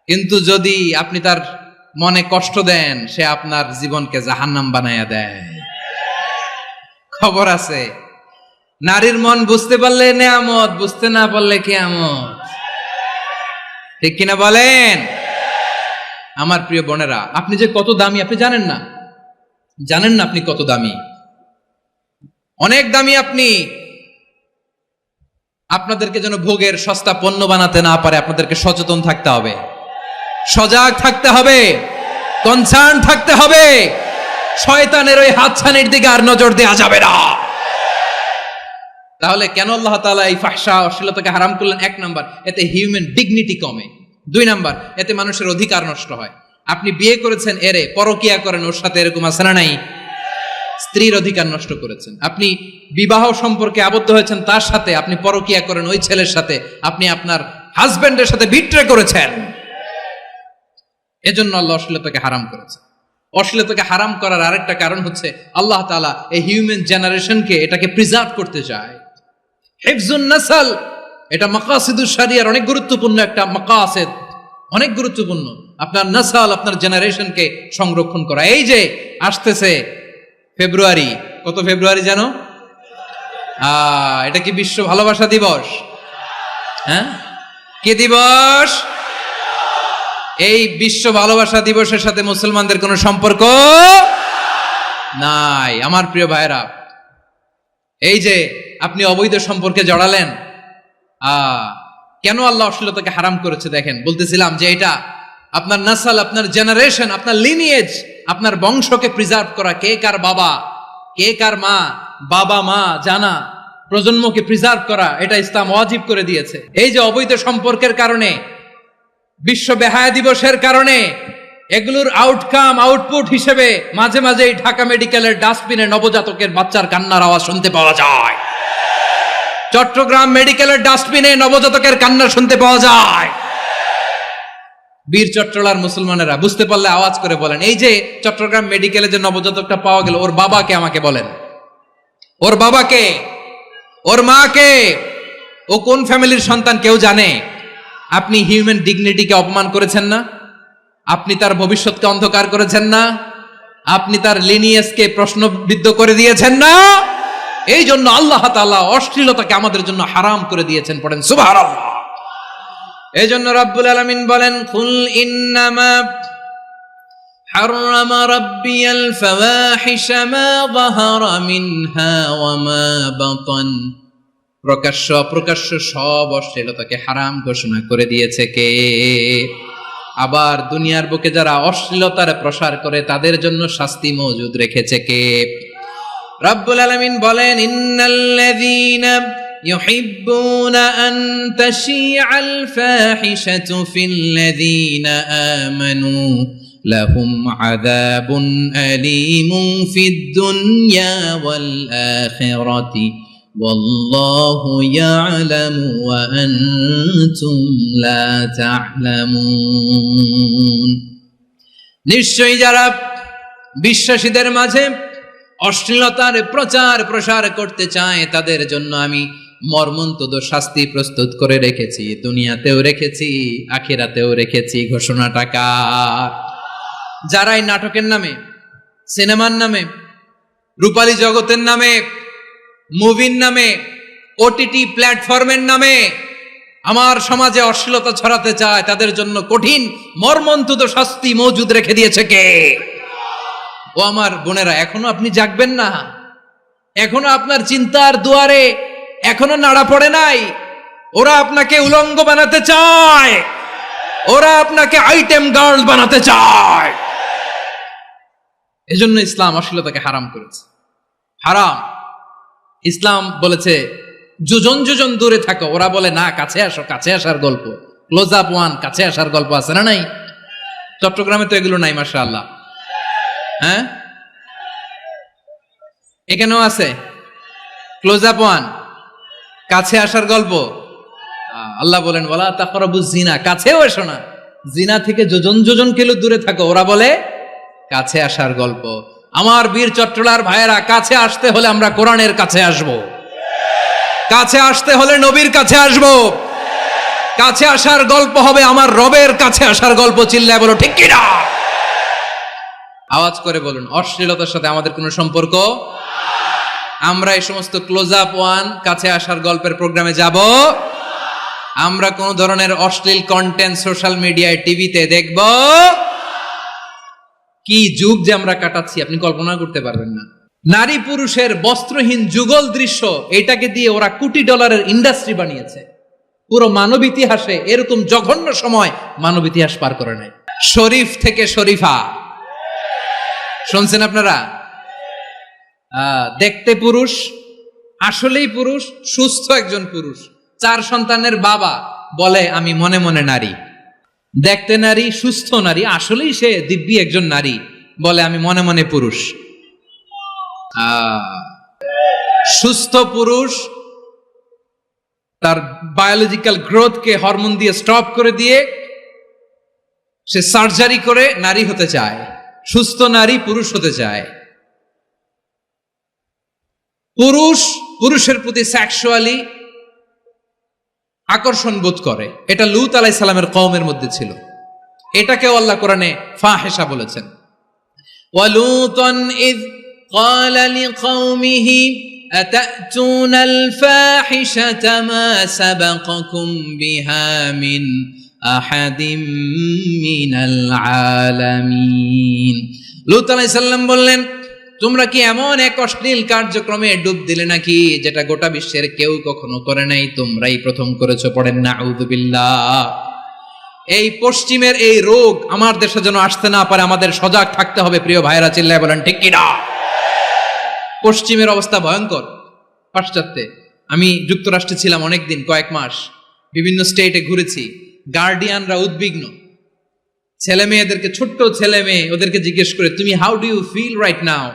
A: কিন্তু যদি আপনি তার মনে কষ্ট দেন, সে আপনার জীবনকে জাহান্নাম বানায়া দেয়। খবর আছে, নারীর মন বুঝতে পারলে নেয়ামত, বুঝতে না পারলে কিয়ামত। ঠিক কিনা বলেন? আমার প্রিয় বোনেরা, আপনি যে কত দামি আপনি জানেন না, জানেন না আপনি কত দামি, অনেক দামি আপনি। আপনাদেরকে যেন ভোগের সস্তা পণ্য বানাতে না পারে আপনাদেরকে সচেতন থাকতে হবে, সজাগ থাকতে হবে, কনসার্ন থাকতে হবে। শয়তানের ওই হাতছানির দিকে আর নজর দেওয়া যাবে না। তাহলে কেন আল্লাহ তাআলা এই ফাহশা অশ্লীলতাকে হারাম করলেন? 1 নাম্বার, এতে হিউম্যান ডিগনিটি কমে। 2 নাম্বার, এতে মানুষের অধিকার নষ্ট হয়। আপনি বিয়ে করেছেন, এরে পরকিয়া করেন, ওর সাথে এরকম আছে না নাই? স্ত্রীর অধিকার নষ্ট করেছেন। আপনি বিবাহ সম্পর্কে আবদ্ধ হয়েছেন তার সাথে, আপনি পরকিয়া করেন ওই ছেলের সাথে, আপনি আপনার হাজবেন্ডের সাথে বিট্রে করেছেন। এজন্য আল্লাহ অশ্লীলতাকে হারাম করেছেন। অশ্লীলতাকে হারাম করার আরেকটা কারণ হচ্ছে আল্লাহ তাআলা এই হিউম্যান জেনারেশনকে এটাকে প্রিজার্ভ করতে চায়। হিফজুন নাসল, এটা মাকাসিদুশ শরিয়ার অনেক গুরুত্বপূর্ণ একটা মাকাসিদ, অনেক গুরুত্বপূর্ণ। আপনার নাসল, আপনার জেনারেশনকে সংরক্ষণ করা। এই যে আসতেছে ফেব্রুয়ারি, কত ফেব্রুয়ারি জানো? এটা কি বিশ্ব ভালোবাসা দিবস? হ্যাঁ, কি দিবস? এই বিশ্ব ভালোবাসা দিবসের সাথে মুসলমানদের কোনো সম্পর্ক নাই। আমার প্রিয় ভাইরা, এই যে আপনি অবৈধ সম্পর্কে জড়ালেন, কেন আল্লাহ অশ্লীলতাকে হারাম করেছে দেখেন। বলতেছিলাম যে এটা আপনার নাসল, আপনার জেনারেশন, আপনার লিনিয়েজ, আপনার বংশকে প্রিজার্ভ করা। কে কার বাবা, কে কার মা, বাবা মা জানা, প্রজন্মকে প্রিজার্ভ করা, এটা ইসলাম ওয়াজিব করে দিয়েছে। এই যে অবৈধ সম্পর্কের কারণে, বিশ্ব বেহায়া দিবসের কারণে, এগুলোর আউটকাম, আউটপুট হিসেবে মাঝে মাঝে এই ঢাকা মেডিকেলের ডাস্টবিনে নবজাতকের বাচ্চার কান্নার আওয়াজ শুনতে পাওয়া যায়। চট্টগ্রাম মেডিকেলের ডাস্টবিনে নবজাতকের কান্না শুনতে পাওয়া যায়। বীর চট্টলার মুসলমানেরা বুঝতে পারলে আওয়াজ করে বলেন, এই যে চট্টগ্রাম মেডিকেলে যে নবজাতকটা পাওয়া গেল, ওর বাবাকে আমাকে বলেন, ওর বাবাকে, ওর মাকে, ও কোন ফ্যামিলির সন্তান কেউ জানে? আপনি হিউম্যান ডিগনিটিকে অপমান করেছেন না? আপনি তার ভবিষ্যৎকে অন্ধকার করেছেন না? আপনি তার লিনিয়েজকে প্রশ্নবিদ্ধ করে দিয়েছেন না? এই জন্য আল্লাহ তাআলা অশ্লীলতাকে আমাদের জন্য হারাম করে দিয়েছেন। পড়েন সুবহানাল্লাহ। এই জন্য রাব্বুল আলামিন বলেন, কুল ইন্নামা হারামা রাব্বিয়াল ফাওয়াহিশা মা যাহারা মিনহা ওয়া মা বাতান। প্রকাশ্য অপ্রকাশ্য সব অশ্লীলতাকে হারাম ঘোষণা করে দিয়েছে কে? আবার দুনিয়ার বুকে যারা অশ্লীলতার প্রসার করে তাদের জন্য শাস্তি মজুদ রেখেছে কে? রাব্বুল আলামিন বলেন, ইন্নাল্লাযীনা ইউহিব্বুনা আন তাশিআল ফাহিশাতু ফিল্লাযীনা আমানু লাহুম আযাবুন আলীমুন ফিদ দুনিয়া ওয়াল আখিরাতি ওয়াল্লাহু ইয়ালামু ওয়া আনতুম লা তা'লামুন। নিশ্চয়ই যারা বিশ্বাসীদের মাঝে অশ্লীলতার প্রচার প্রসার করতে চায় তাদের জন্য আমি মর্মন্তুদ শাস্তি প্রস্তুত করে রেখেছি, দুনিয়াতেও রেখেছি, আখিরাতেও রেখেছি। ঘোষণাটা কার? যারা এই নাটকের নামে, সিনেমার নামে, রূপালী জগতের নামে, মুভির নামে, ওটিটি প্ল্যাটফর্মের নামে আমার সমাজে অশ্লীলতা ছড়াতে চায় তাদের জন্য কঠিন মর্মন্তুদ শাস্তি মজুদ রেখে দিয়েছে কে? ও আমার বোনেরা, এখনো আপনি জাগবেন না? এখনো আপনার চিন্তার দুয়ারে এখনো নাড়া পড়ে নাই? ওরা আপনাকে উলঙ্গ বানাতে চায়, ওরা আপনাকে আইটেম গার্ল বানাতে চায়। এজন্য ইসলাম অশ্লীলতাকে হারাম করেছে। হারাম। ইসলাম বলেছে যোজন যোজন দূরে থাকো, ওরা বলে না কাছে আসো, কাছে আসার গল্প, ক্লোজ আপ ওয়ান, কাছে আসার গল্প আছে না নাই? চট্টগ্রামে তো এগুলো নাই মাশাআল্লাহ। হ্যাঁ, এখানেও আছে ক্লোজ আপ ওয়ান, কাছে আসার গল্প। আল্লাহ বলেন ওয়ালা তাকরাবুজ জিনা, কাছেও এসো না, জিনা থেকে যোজন যোজন কিলো দূরে থাকো, ওরা বলে কাছে আসার গল্প। আমার বীর চট্টলার ভাইয়েরা, কাছে আসতে হলে আমরা কোরআনের কাছে আসব, কাছে আসতে হলে নবীর কাছে আসব, কাছে আসার গল্প হবে আমার রবের কাছে আসার গল্প। চিল্লায় বলো ঠিক কিনা? আওয়াজ করে বলুন, অশ্লীলতার সাথে আমাদের কোনো সম্পর্ক আমরা এই সমস্ত ক্লোজ আপ ওয়ান, কাছে আসার গল্পের প্রোগ্রামে যাব। আমরা কোন ধরনের অশ্লীল কন্টেন্ট সোশ্যাল মিডিয়ায়, টিভিতে দেখব। কি যুগ যে আমরা কাটাচ্ছি আপনি কল্পনা করতে পারবেন না। নারী পুরুষের বস্ত্রহীন যুগল দৃশ্য, এটাকে দিয়ে ওরা কোটি ডলারের ইন্ডাস্ট্রি বানিয়েছে। পুরো মানব ইতিহাসে এরকম জঘন্য সময় মানব ইতিহাস পার করে নাই। শরীফ থেকে শরীফা শুনছেন আপনারা? দেখতে পুরুষ, আসলেই পুরুষ, সুস্থ একজন পুরুষ, 4 সন্তানের বাবা, বলে আমি মনে মনে নারী। দেখতে নারী, সুস্থ নারী, আসলেই সে দিব্যি একজন নারী, বলে আমি মনে মনে পুরুষ। সুস্থ পুরুষ তার বায়োলজিক্যাল গ্রোথকে হরমোন দিয়ে স্টপ করে দিয়ে সে সার্জারি করে নারী হতে চায়। সুস্থ নারী পুরুষ হতে চায়। পুরুষ পুরুষের প্রতি সেক্সুয়ালি আকর্ষণ বোধ করে। এটা লূত আলাইহিস সালামের কওমের মধ্যে ছিল। এটাকেও আল্লাহ কোরআনে ফাহিশা বলেছেন। ওয়ালুতান ইয قال لقومه أتأتون الفاحشة ما سبقكم بها من أحد من العالمين। লূত আলাইহিস সালাম বললেন, তোমরা কি এমন এক অশ্লীল কার্যক্রমে ডুব দিলে নাকি যেটা গোটা বিশ্বের কেউ কখনো করে নাই, তোমরাই প্রথম করেছো। পড়েন নাউযুবিল্লাহ। এই পশ্চিমের এই রোগ আমার দেশে যেন আসতে না পারে, আমাদের সজাগ থাকতে হবে। প্রিয় ভাইরা চিল্লায় বলেন ঠিক কি না? পশ্চিমের অবস্থা ভয়ঙ্কর। পাশ্চাত্যে আমি যুক্তরাষ্ট্রে ছিলাম অনেকদিন, কয়েক মাস, বিভিন্ন স্টেটে ঘুরেছি। গার্ডিয়ানরা উদ্বিগ্ন। ছেলে মেয়েদেরকে, ছোট্ট ছেলে মেয়ে, ওদেরকে জিজ্ঞেস করে, তুমি how do you feel right now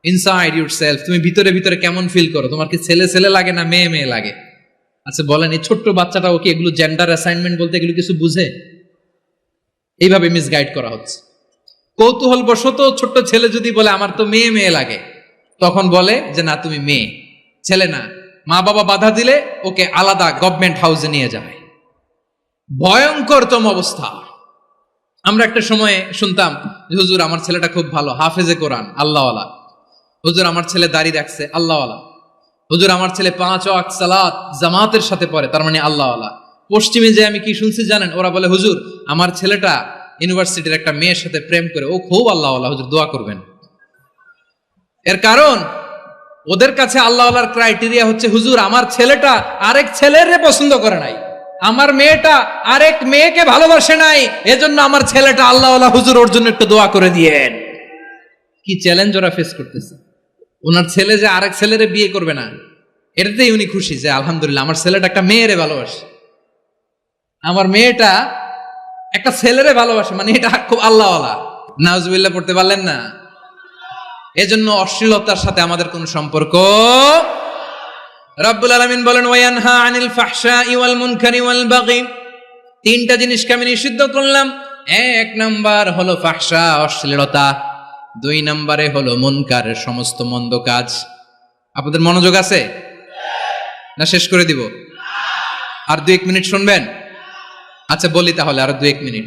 A: inside yourself? তুমি ভিতরে ভিতরে কেমন ফিল করো? তোমার কি ছেলে ছেলে লাগে না মেয়ে মেয়ে লাগে? আচ্ছা বলেন, এই ছোট্ট বাচ্চাটা ওকে এগুলো জেন্ডার অ্যাসাইনমেন্ট বলতে এগুলো কিছু বুঝে? এইভাবে মিসগাইড করা হচ্ছে। কৌতূহল বশত ছোট্ট ছেলে যদি বলে আমার তো মেয়ে মেয়ে লাগে, তখন বলে যে না তুমি মেয়ে, ছেলে না। মা বাবা বাধা দিলে ওকে আলাদা গভর্নমেন্ট হাউসে নিয়ে যায়। ভয়ঙ্করতম অবস্থা। আমরা একটা সময় শুনতাম যে হুজুর আমার ছেলেটা খুব ভালো, হাফেজে কোরআন, আল্লাহওয়ালা। হুজুর আমার ছেলে দাড়ি রাখছে, আল্লাহওয়ালা। হুজুর আমার ছেলে 5 ওয়াক্ত সালাত জামাতের সাথে পড়ে, তার মানে আল্লাহওয়ালা। পশ্চিমে যে আমি কি শুনছি জানেন? ওরা বলে হুজুর আমার ছেলেটা ইউনিভার্সিটির একটা মেয়ের সাথে প্রেম করে, ও খুব আল্লাহওয়ালা, হুজুর দোয়া করবেন। এর কারণ ওদের কাছে আল্লাহওয়ালার ক্রাইটেরিয়া হচ্ছে হুজুর আমার ছেলেটা আরেক ছেলেরে পছন্দ করে নাই, আমার মেয়েটা আরেক মেয়েকে ভালোবাসে নাই, এজন্য আমার ছেলেটা আল্লাহওয়ালা, হুজুর ওর জন্য একটু দোয়া করে দিয়েন। কি চ্যালেঞ্জ ওরা ফেস করতেছে। ওনার ছেলে যে আরেক ছেলেরে বিয়ে করবে না, এটাতেই উনি খুশি যে আলহামদুলিল্লাহ আমার ছেলেটা একটা মেয়েরে ভালোবাসে, আমার মেয়েটা একটা ছেলেরে ভালোবাসে, মানে এটা খুব আল্লাহওয়ালা। নাউজুবিল্লাহ পড়তে পারলেন না? এজন্য অশ্লীলতার সাথে আমাদের কোনো সম্পর্ক। রব্বুল আলামিন বলেন ওয়ায়ানহা আনিল ফাহশাই ওয়াল মুনকারি ওয়াল বাগি। 3টা জিনিসকে আমি নিষিদ্ধ করলাম। 1 নাম্বার হলো ফাহশা, অশ্লীলতা। 2 নম্বরে হলো মুনকারের সমস্ত মন্দ কাজ। আপনাদের মনোযোগ আছে না? শেষ করে দিব? আর 2-1 মিনিট শুনবেন? আচ্ছা বলি তাহলে, আর 2-1 মিনিট।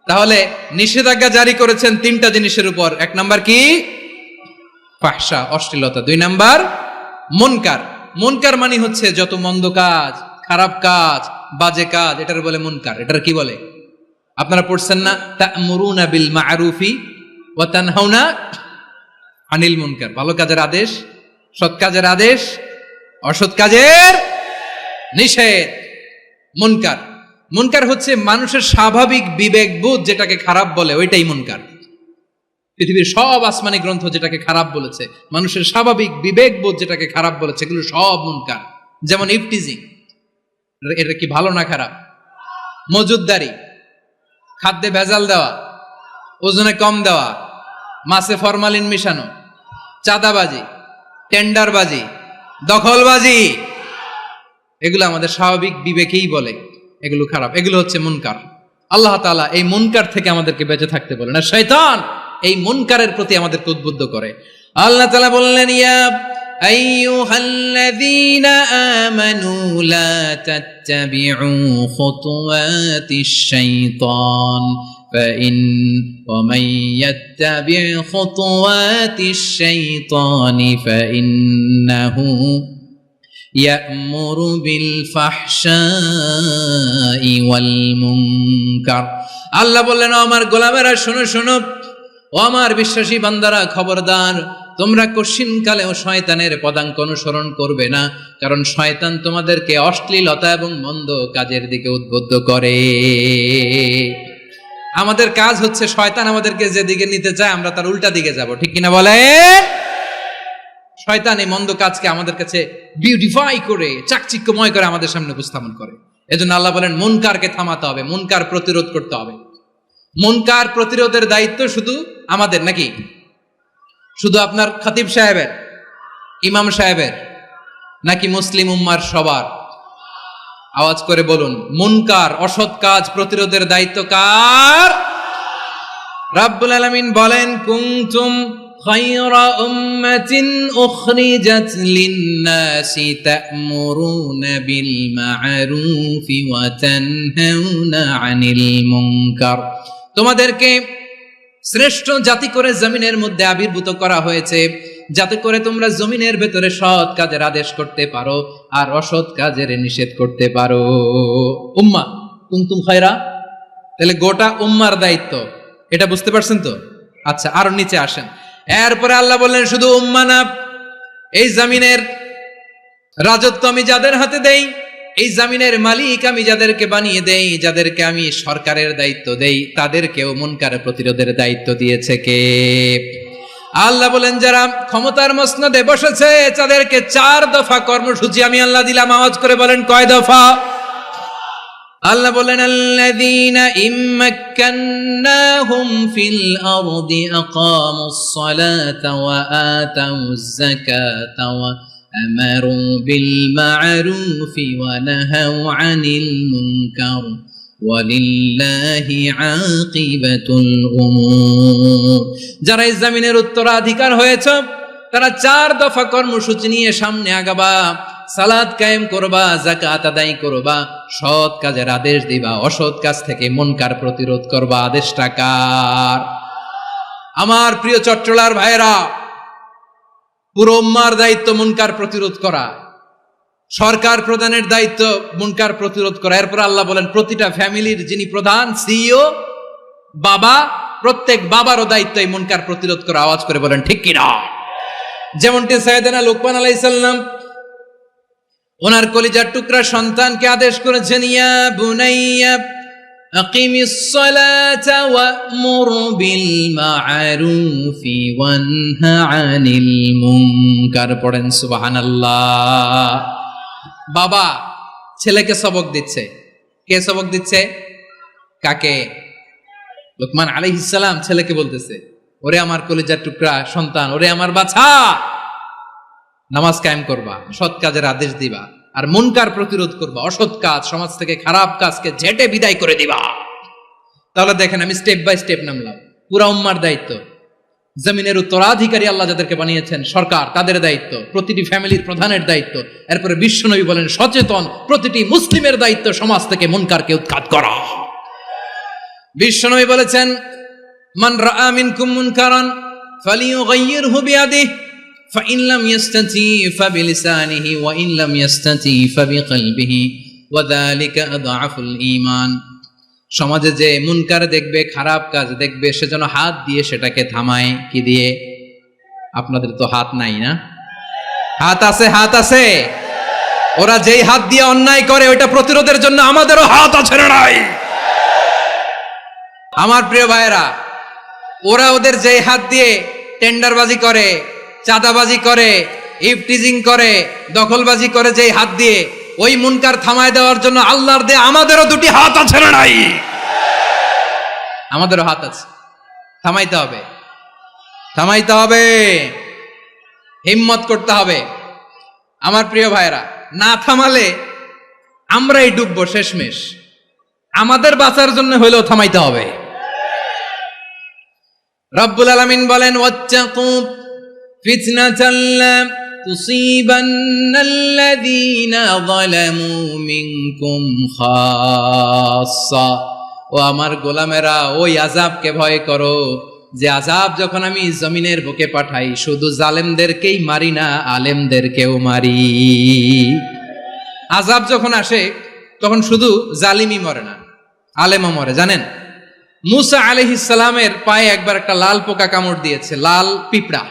A: তাহলে নিষেধাজ্ঞা জারি করেছেন 3টা জিনিসের উপর। 1 নাম্বার কি? ফাহশা, অশ্লীলতা। 2 নাম্বার মুনকার। মুনকার মানে হচ্ছে যত মন্দ কাজ, খারাপ কাজ, বাজে কাজ, এটার বলে মুনকার। এটার কি বলে? আপনারা পড়ছেন না তা'মুরুনা বিল মা'রুফি ওয়া তানহাউনা আনিল মুনকার। ভালো কাজের আদেশ, সৎ কাজের আদেশ, অসৎ কাজের নিষেধ। মুনকার, মুনকার হচ্ছে মানুষের স্বাভাবিক বিবেকবোধ যেটাকে খারাপ বলে, ওইটাই মুনকার। পৃথিবীর সব আসমানি গ্রন্থ যেটাকে খারাপ বলেছে, মানুষের স্বাভাবিক বিবেকবোধ যেটাকে খারাপ বলেছে, এগুলো সব মুনকার। যেমন ইফটিজিং, এটা কি ভালো না খারাপ? মজুদদারি, খাদ্যে ভেজাল দেওয়া, ওজনে কম দেওয়া, মাছে ফরমালিন মিশানো, চাঁদাবাজি, টেন্ডারবাজি, দখলবাজি, এগুলো আমাদের স্বাভাবিক বিবেকেই বলে এগুলো খারাপ, এগুলো হচ্ছে মুনকার। আল্লাহ তাআলা এই মুনকার থেকে আমাদেরকে বেঁচে থাকতে বলেন, আর শয়তান এই মুনকারের প্রতি আমাদেরকে উদ্বুদ্ধ করে। আল্লাহ তাআলা বললেন ইয়া আইয়ুহাল্লাযীনা আমানু লা তাত্তাবিউ খুতুওয়াতিশ শাইতান
B: ومن يتبع خطوات الشيطان فإنه يأمر بالفحشاء والمنكر। আল্লাহ বললেন, আমার গোলামেরা শোনো শোনো, ও আমার বিশ্বাসী বান্দারা খবরদার, তোমরা কশিনকালেও শয়তানের পদাঙ্ক অনুসরণ করবে না, কারণ শয়তান তোমাদেরকে অশ্লীলতা এবং মন্দ কাজের দিকে উদ্বুদ্ধ করে। আমাদের কাজ হচ্ছে শয়তান আমাদেরকে যেদিকে নিতে চায় আমরা তার উল্টা দিকে যাব, ঠিক কিনা বলে? শয়তান এই মন্দ কাজকে আমাদের কাছে বিউটিফাই করে চাকচিক্যময় করে আমাদের সামনে উপস্থাপন করে। এজন্য আল্লাহ বলেন মুনকারকে থামাতে হবে, মুনকার প্রতিরোধ করতে হবে। মুনকার প্রতিরোধের দায়িত্ব শুধু আমাদের নাকি? শুধু আপনার খতিব সাহেবের, ইমাম সাহেবের, নাকি মুসলিম উম্মার সবার? আওয়াজ করে বলুন, মুনকার অসৎ কাজ প্রতিরোধের দায়িত্ব কার? রাব্বুল আলামিন বলেন, কুনতুম খায়রা উম্মাতিন উখরিজাত লিন-নাসি তা'মুরুনা বিল মা'রুফি ওয়া তানহাউনা আনিল মুনকার। তোমাদেরকে শ্রেষ্ঠ জাতি করে জমিনের মধ্যে আবির্ভূত করা হয়েছে, যাতে করে তোমরা জমিনের ভেতরে সৎ কাজের আদেশ করতে পারো আর অসৎ কাজের নিষেধ করতে পারো। উম্মাহ কুনতুম খায়রা, তাহলে গোটা উম্মার দায়িত্ব, এটা বুঝতে পারছেন তো? আচ্ছা, আরো নিচে আসেন। এরপরে আল্লাহ বললেন, শুধু উম্মাহ না, এই জমিনের রাজত্ব আমি যাদের হাতে দেই, এই জমিনের মালিক আমি যাদেরকে বানিয়ে দেই, যাদেরকে আমি সরকারের দায়িত্ব দেই, তাদেরকেও মুনকার প্রতিরোধের দায়িত্ব দিয়েছে কে? আল্লাহ বলেন, যারা ক্ষমতার মসনদে বসেছে তাদেরকে 4 দফা কর্মসূচি আমি আল্লাহ দিলাম। আওয়াজ করে বলেন, কয় দফা? আল্লাহ বলেন, আল্লাযীনা ইম্মাক্কান্নাহুম ফিল আরদি আকামুস সালাতা ওয়া আতাউয যাকাতা ওয়া আমারু বিল মা'রুফি ওয়া নাহাউ আনিল মুনকার ওয়ালিল্লাহি আকিবাতুল উমুর। যারা এই জমিনের উত্তরাধিকার হয়েছে তারা 4 দফা কর্মসূচি নিয়ে সামনে আগাবা। সালাত কায়েম করবা, যাকাত আদায় করবা, সৎ কাজের আদেশ দিবা, অসৎ কাজ থেকে মুনকার প্রতিরোধ করবা। আদেশটা কার? আমার প্রিয় চট্টলার ভাইয়েরা, পুরো উম্মার দায়িত্ব মুনকার প্রতিরোধ করা, সরকার প্রধানের দায়িত্ব মুনকার প্রতিরোধ করা। এরপর আল্লাহ বলেন, প্রতিটা ফ্যামিলির যিনি প্রধান সিইও বাবা, প্রত্যেক বাবারও দায়িত্ব এই মুনকার প্রতিরোধ করা। আওয়াজ করে বলেন ঠিক কিনা? যেমনটি সাইয়েদনা লুকমান আলাইহিস সালাম ওনার কলিজার টুকরা সন্তানকে আদেশ করেছেন, ইয়া বুনাইয়া আকিমিস সালাতা ওয়া'মুর বিল মা'রুফি ওয়ানহা আনিল মুনকার। পড়েন সুবহানাল্লাহ। বাবা ছেলেকে সবক দিচ্ছে। কে সবক দিচ্ছে? কাকে? লুকমান আলাইহিস সালাম ছেলেকে বলতেছে, ওরে আমার কলিজার টুকরা সন্তান, ওরে আমার বাছা, নামাজ কায়েম করবা, সৎ কাজের আদেশ দিবা, আর মুনকার প্রতিরোধ করবা, অসৎ কাজ, সমাজ থেকে খারাপ কাজকে ঝেঁটে বিদায় করে দিবা। তাহলে দেখেন, আমি স্টেপ বাই স্টেপ নামলাম। পুরা উম্মার দায়িত্ব, জমিনের উত্তরাধিকারী আল্লাহ যাদেরকে বানিয়েছেন সরকার, তাদের দায়িত্ব, প্রতিটি ফ্যামিলির প্রধানের দায়িত্ব। এরপরে বিশ্বনবী বলেন, সচেতন প্রতিটি মুসলিমের দায়িত্ব সমাজ থেকে মুনকারকে উৎখাত করা। বিশ্বনবী বলেছেন, মান রাআ মিনকুম মুনকারান ফালিয়ুগাইয়িরহু বিয়াদিহি ফাইন লাম ইয়াস্তাতি ফাবিলিসানিহি ওয়া ইন লাম ইয়াস্তাতি ফাবিকলবিহি ওয়া যালিকা আযআফুল ঈমান। সমাজে যে মুনকার দেখবে, খারাপ কাজ দেখবে, সে যেন হাত দিয়ে সেটাকে থামায়। কি দিয়ে? আপনাদের তো হাত নাই না? হাত আছে, হাত আছে। ওরা যেই হাত দিয়ে অন্যায় করে ওইটা প্রতিরোধের জন্য আমাদেরও হাত আছে না নাই? আমার প্রিয় ভাইয়েরা, ওরা ওদের যেই হাত দিয়ে টেন্ডারবাজি করে, চাঁদাবাজি করে, ইফটিজিং করে, দখলবাজি করে, যেই হাত দিয়ে, ওই মুনকার থামায় দেওয়ার জন্য আল্লাহর দেয়া আমাদেরও 2টি হাত আছে না নাই? আমাদেরও হাত আছে। থামাইতে হবে, থামাইতে হবে, হিম্মত করতে হবে। আমার প্রিয় ভাইয়েরা, না থামালে আমরাই ডুববো শেষমেশ। আমাদের বাঁচার জন্য হইলেও থামাইতে হবে। রব্বুল আলামিন বলেন, ওয়াত্তাকু ফিতনাতাল লা তুসিবান্নাল্লাযীনা যালামু মিনকুম খাসসা
A: ও আমার গোলামেরা, ওই আযাবকে ভয় করো যে আযাব যখন আমি জমিনের বুকে পাঠাই শুধু জালেমদেরকেই মারি না, আলেমদেরকেও মারি। আযাব যখন আসে তখন শুধু জালিমই মরে না, আলেমও মরে। জানেন, মুসা আলাইহিস সালামের পায়ে একবার একটা লাল পোকা কামড় দিয়েছে, লাল পিঁপড়া।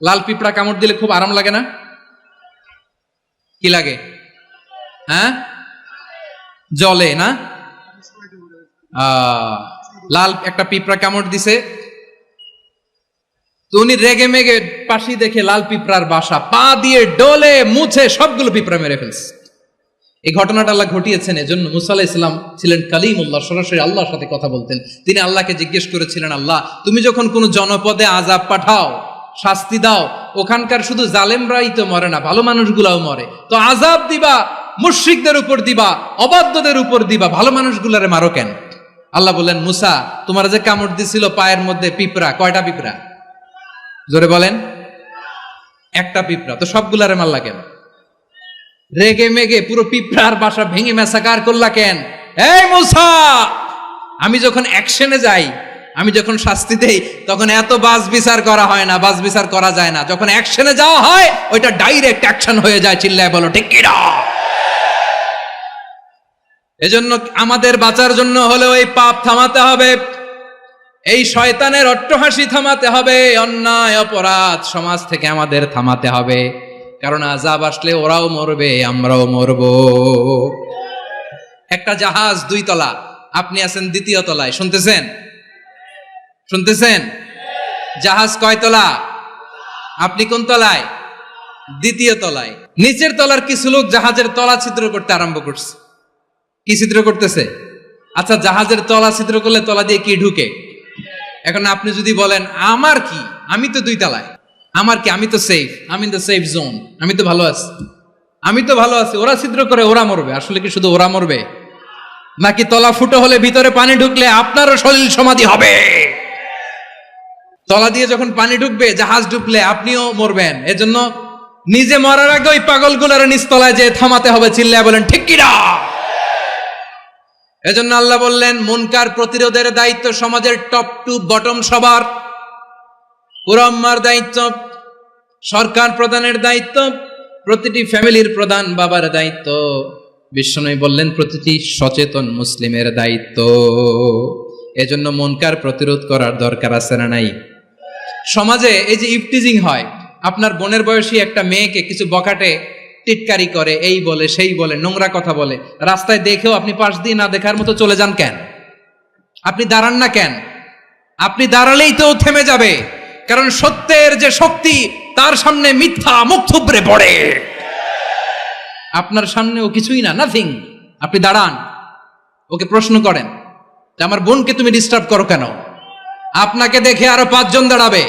A: লাল পিঁপড়া কামড় দিলে খুব আরাম লাগে না? কি লাগে? হ্যাঁ, জলে না? লাল একটা পিঁপড়া কামড় দিছে, তো উনি রেগে মেগে পাশি দেখে লাল পিঁপড়ার বাসা, পা দিয়ে ডলে মুছে সবগুলো পিঁপড়া মেরে ফেলছে। এই ঘটনাটা আল্লাহ ঘটিয়েছেন এজন্য মুসা আলাইহিস সালাম ছিলেন কালিমুল্লাহ, সরাসরি আল্লাহর সাথে কথা বলতেন। তিনি আল্লাহকে জিজ্ঞেস করেছিলেন, আল্লাহ তুমি যখন কোন জনপদে আযাব পাঠাও, শাস্তি দাও, ওখানকার শুধু জালেমরাই তো মরে না, ভালো মানুষগুলাও মরে, তো আযাব দিবা মুশরিকদের উপর দিবা, অবাধ্যদের উপর দিবা, ভালো মানুষগুলারে মারো কেন? আল্লাহ বললেন, মুসা তোমার যে কামড় দিছিল পায়ের মধ্যে পিঁপড়া, কয়টা পিঁপড়া? জোরে বলেন। একটা পিঁপড়া, তো সবগুলারে মারলা কেন? রেগে মেগে পুরো পিঁপড়ার বাসা ভেঙে ম্যাসাকার করলা কেন? এই মুসা, আমি যখন অ্যাকশনে যাই, আমি যখন শাস্তি দেই, তখন এত বাস বিচার করা হয় না, বাস বিচার করা যায় না। যখন অ্যাকশনে যাওয়া হয় ওইটা ডাইরেক্ট অ্যাকশন হয়ে যায়। চিল্লায় বলো ঠিক কিনা? এজন্য আমাদের বাঁচার জন্য হলে ওই পাপ থামাতে হবে, এই শয়তানের অট্টহাসি থামাতে হবে, অন্যায় অপরাধ সমাজ থেকে আমাদের থামাতে হবে। কারণ আযাব আসলে ওরাও মরবে, আমরাও মরব। একটা জাহাজ 2 তলা, আপনি আছেন 2য় তলায়, শুনতেছেন? শুনতেছেন? জাহাজ কয় তলা? আপনি কোন তলায়? 2য় তলায়। নিচের তলার কিছু লোক জাহাজের তলা ছিদ্র করতে আরম্ভ করছে। কি ছিদ্র করতেছে? আচ্ছা, জাহাজের তলা ছিদ্র করলে তলা দিয়ে কি ঢুকে? এখন আপনি যদি বলেন আমার কি, আমি তো 2 তলায়, আমার কি, আমি তো সেফ, আমি ইন দ্য সেফ জোন, আমি তো ভালো আছি, আমি তো ভালো আছি, ওরা ছিদ্র করে ওরা মরবে। আসলে কি শুধু ওরা মরবে, নাকি তলা ফুটো হলে ভিতরে পানি ঢুকলে আপনারও সলিল সমাধি হবে? তলা দিয়ে যখন পানি ঢুকবে, জাহাজ ঢুকলে আপনিও মরবেন। এজন্য নিজে মরার আগে ওই পাগলগুলোর নিচতলায় যে থামাতে হবে। চিল্লায় বলেন ঠিক কিনা? এজন্য আল্লাহ বললেন, মুনকার প্রতিরোধের দায়িত্ব সমাজের টপ টু বটম সবার। পুরো আম্মার দায়িত্ব, সরকার প্রধানের দায়িত্ব, প্রতিটি ফ্যামিলির প্রধান বাবার দায়িত্ব, বিশ্বনবী বললেন প্রতিটি সচেতন মুসলিমের দায়িত্ব। এজন্য মুনকার প্রতিরোধ করার দরকার আছে না নাই? সমাজে এই যে ইফটিজিং হয়, আপনার বোনের বয়সী একটা মেয়েকে কিছু বকাটে টিটকারি করে, এই বলে সেই বলে, নোংরা কথা বলে, রাস্তায় দেখেও আপনি পাশ দিয়ে না দেখার মতো চলে যান কেন? আপনি দাঁড়ান না কেন? আপনি দাঁড়ালেই তো থেমে যাবে, কারণ সত্যের যে শক্তি তার সামনে মিথ্যা মুখ থুবড়ে পড়ে। আপনার সামনে ও কিছুই না, নাথিং। আপনি দাঁড়ান, ওকে প্রশ্ন করেন যে আমার বোনকে তুমি ডিস্টার্ব করো কেন? আপনাকে দেখে আরো 5 জন দাঁড়াবে,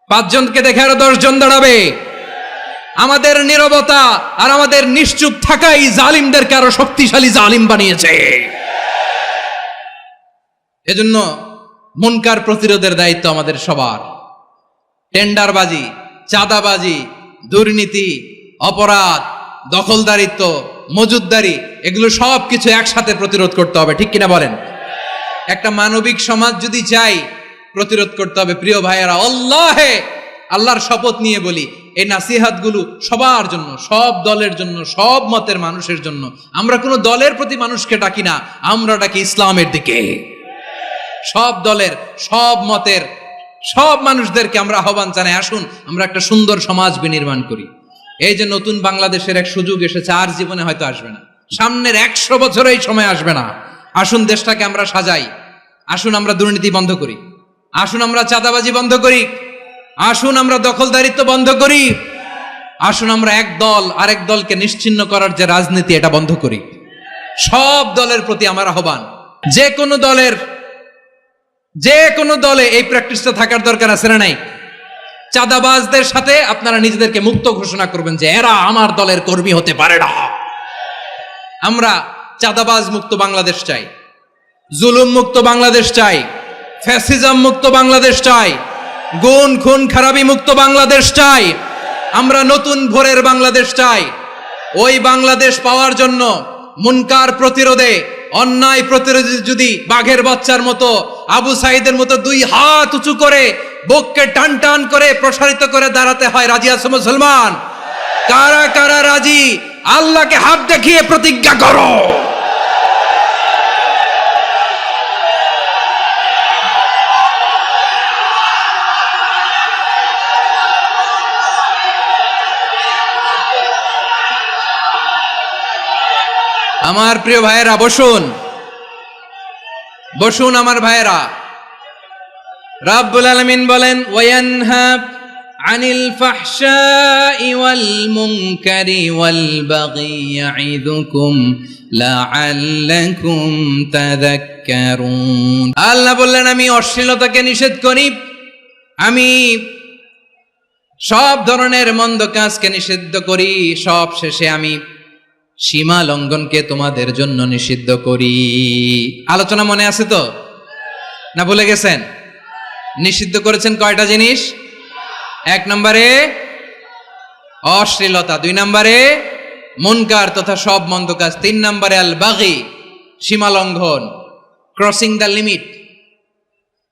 A: 5 জনকে দেখে আরো 10 জন দাঁড়াবে। আমাদের নীরবতা আর আমাদের নিশ্চুপ থাকাই জালিমদেরকে আরো শক্তিশালী জালিম বানিয়েছে। এজন্য মুনকার প্রতিরোধের দায়িত্ব আমাদের সবার। টেন্ডারবাজি, চাঁদাবাজি, দুর্নীতি, অপরাধ, দখলদারিত্ব, মজুদদারি, এগুলো সব কিছু একসাথে প্রতিরোধ করতে হবে। ঠিক কিনা বলেন? একটা মানবিক সমাজ যদি চাই, প্রতিরোধ করতে হবে। প্রিয় ভাইয়েরা, আল্লাহর শপথ নিয়ে বলি, এই নাসিহাতগুলো সবার জন্য, সব দলের জন্য, সব মতের মানুষের জন্য। আমরা কোনো দলের প্রতি মানুষকে ডাকি না, আমরা ডাকি ইসলামের দিকে। সব দলের, সব মতের, সব মানুষদেরকে আমরা আহ্বান জানাই, আসুন আমরা একটা সুন্দর সমাজ বিনির্মাণ করি। এই যে নতুন বাংলাদেশের এক সুযোগ এসেছে, আর জীবনে হয়তো আসবে না, সামনের 100 বছর এই সময় আসবে না। আসুন দেশটাকে আমরা সাজাই, আসুন আমরা দুর্নীতি বন্ধ করি, আসুন আমরা চাঁদাবাজি বন্ধ করি, আসুন আমরা দখলদারিত্ব বন্ধ করি, আসুন আমরা এক দল আরেক দলকে নিশ্চিহ্ন করার যে রাজনীতি, এটা বন্ধ করি। সব দলের প্রতি আমার আহ্বান, যে কোনো দলে এই প্র্যাকটিসটা থাকার দরকার আছে না নাই? চাঁদাবাজদের সাথে আপনারা নিজেদেরকে মুক্ত ঘোষণা করবেন যে এরা আমার দলের কর্মী হতে পারে না। আমরা চাঁদাবাজ মুক্ত বাংলাদেশ চাই, জুলুম মুক্ত বাংলাদেশ চাই, ফ্যাসিজম মুক্ত বাংলাদেশ চাই, গুণ খুন খারাপি মুক্ত বাংলাদেশ চাই। আমরা নতুন ভোরের বাংলাদেশ চাই। ওই বাংলাদেশ পাওয়ার জন্য মুনকার প্রতিরোধে অন্যায় প্রতিরোধী যদি বাঘের বাচ্চার মতো আবু সাঈদের মতো দুই হাত উঁচু করে বুককে টান টান করে প্রসারিত করে দাঁড়াতে হয়, রাজি আছো মুসলমান? কারা কারা রাজি? আল্লাহকে হাত দেখিয়ে প্রতিজ্ঞা করো। আমার প্রিয় ভাইয়েরা বসুন, বসুন আমার ভাইয়েরা। রাব্বুল আলামিন বলেন, ওয়ায়ানহা আনিল ফাহশাই ওয়াল মুনকারি ওয়াল বাগি ইয়াইদুকুম লাআল্লাকুম তাযাক্কারুন। আল্লাহ বললেন, আমি অশ্লীলতাকে নিষেধ করি, আমি সব ধরনের মন্দ কাজকে নিষিদ্ধ করি, সব শেষে আমি সীমা লঙ্ঘনকে তোমাদের জন্য নিষিদ্ধ করি। আলোচনা মনে আছে তো, না ভুলে গেছেন? নিষিদ্ধ করেছেন কয়টা জিনিস? 1 নম্বরে অশ্লীলতা, 2 নম্বরে মুনকার তথা সব মন্দ কাজ, 3 নম্বরে আল বাগি সীমা লঙ্ঘন, ক্রসিং দ্য লিমিট।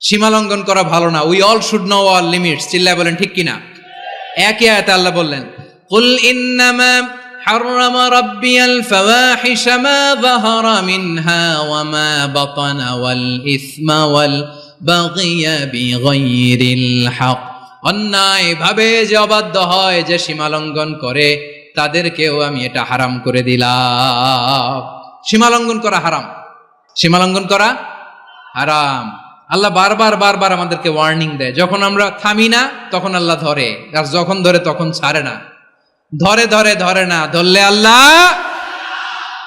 A: সীমা লঙ্ঘন করা ভালো না। We all should know our limits. চিল্লায় বলেন ঠিক কিনা? একই আয়াতে আল্লাহ বললেন, কুল ইন্নামা حرم ربي الفواحش ما ظهر منها وما بطن والإثم والبغي بغير الحق। অন্যায় ভাবে যে অবাধ্য হয়, যে সীমা লঙ্ঘন করে, তাদেরকেও আমি এটা হারাম করে দিলাম। সীমা লঙ্ঘন করা হারাম, সীমা লঙ্ঘন করা হারাম। আল্লাহ বারবার বারবার আমাদেরকে ওয়ার্নিং দেয়। যখন আমরা থামি না তখন আল্লাহ ধরে, আর যখন ধরে তখন ছাড়ে না। ধরে ধরে ধরে না, ধরলে আল্লাহ।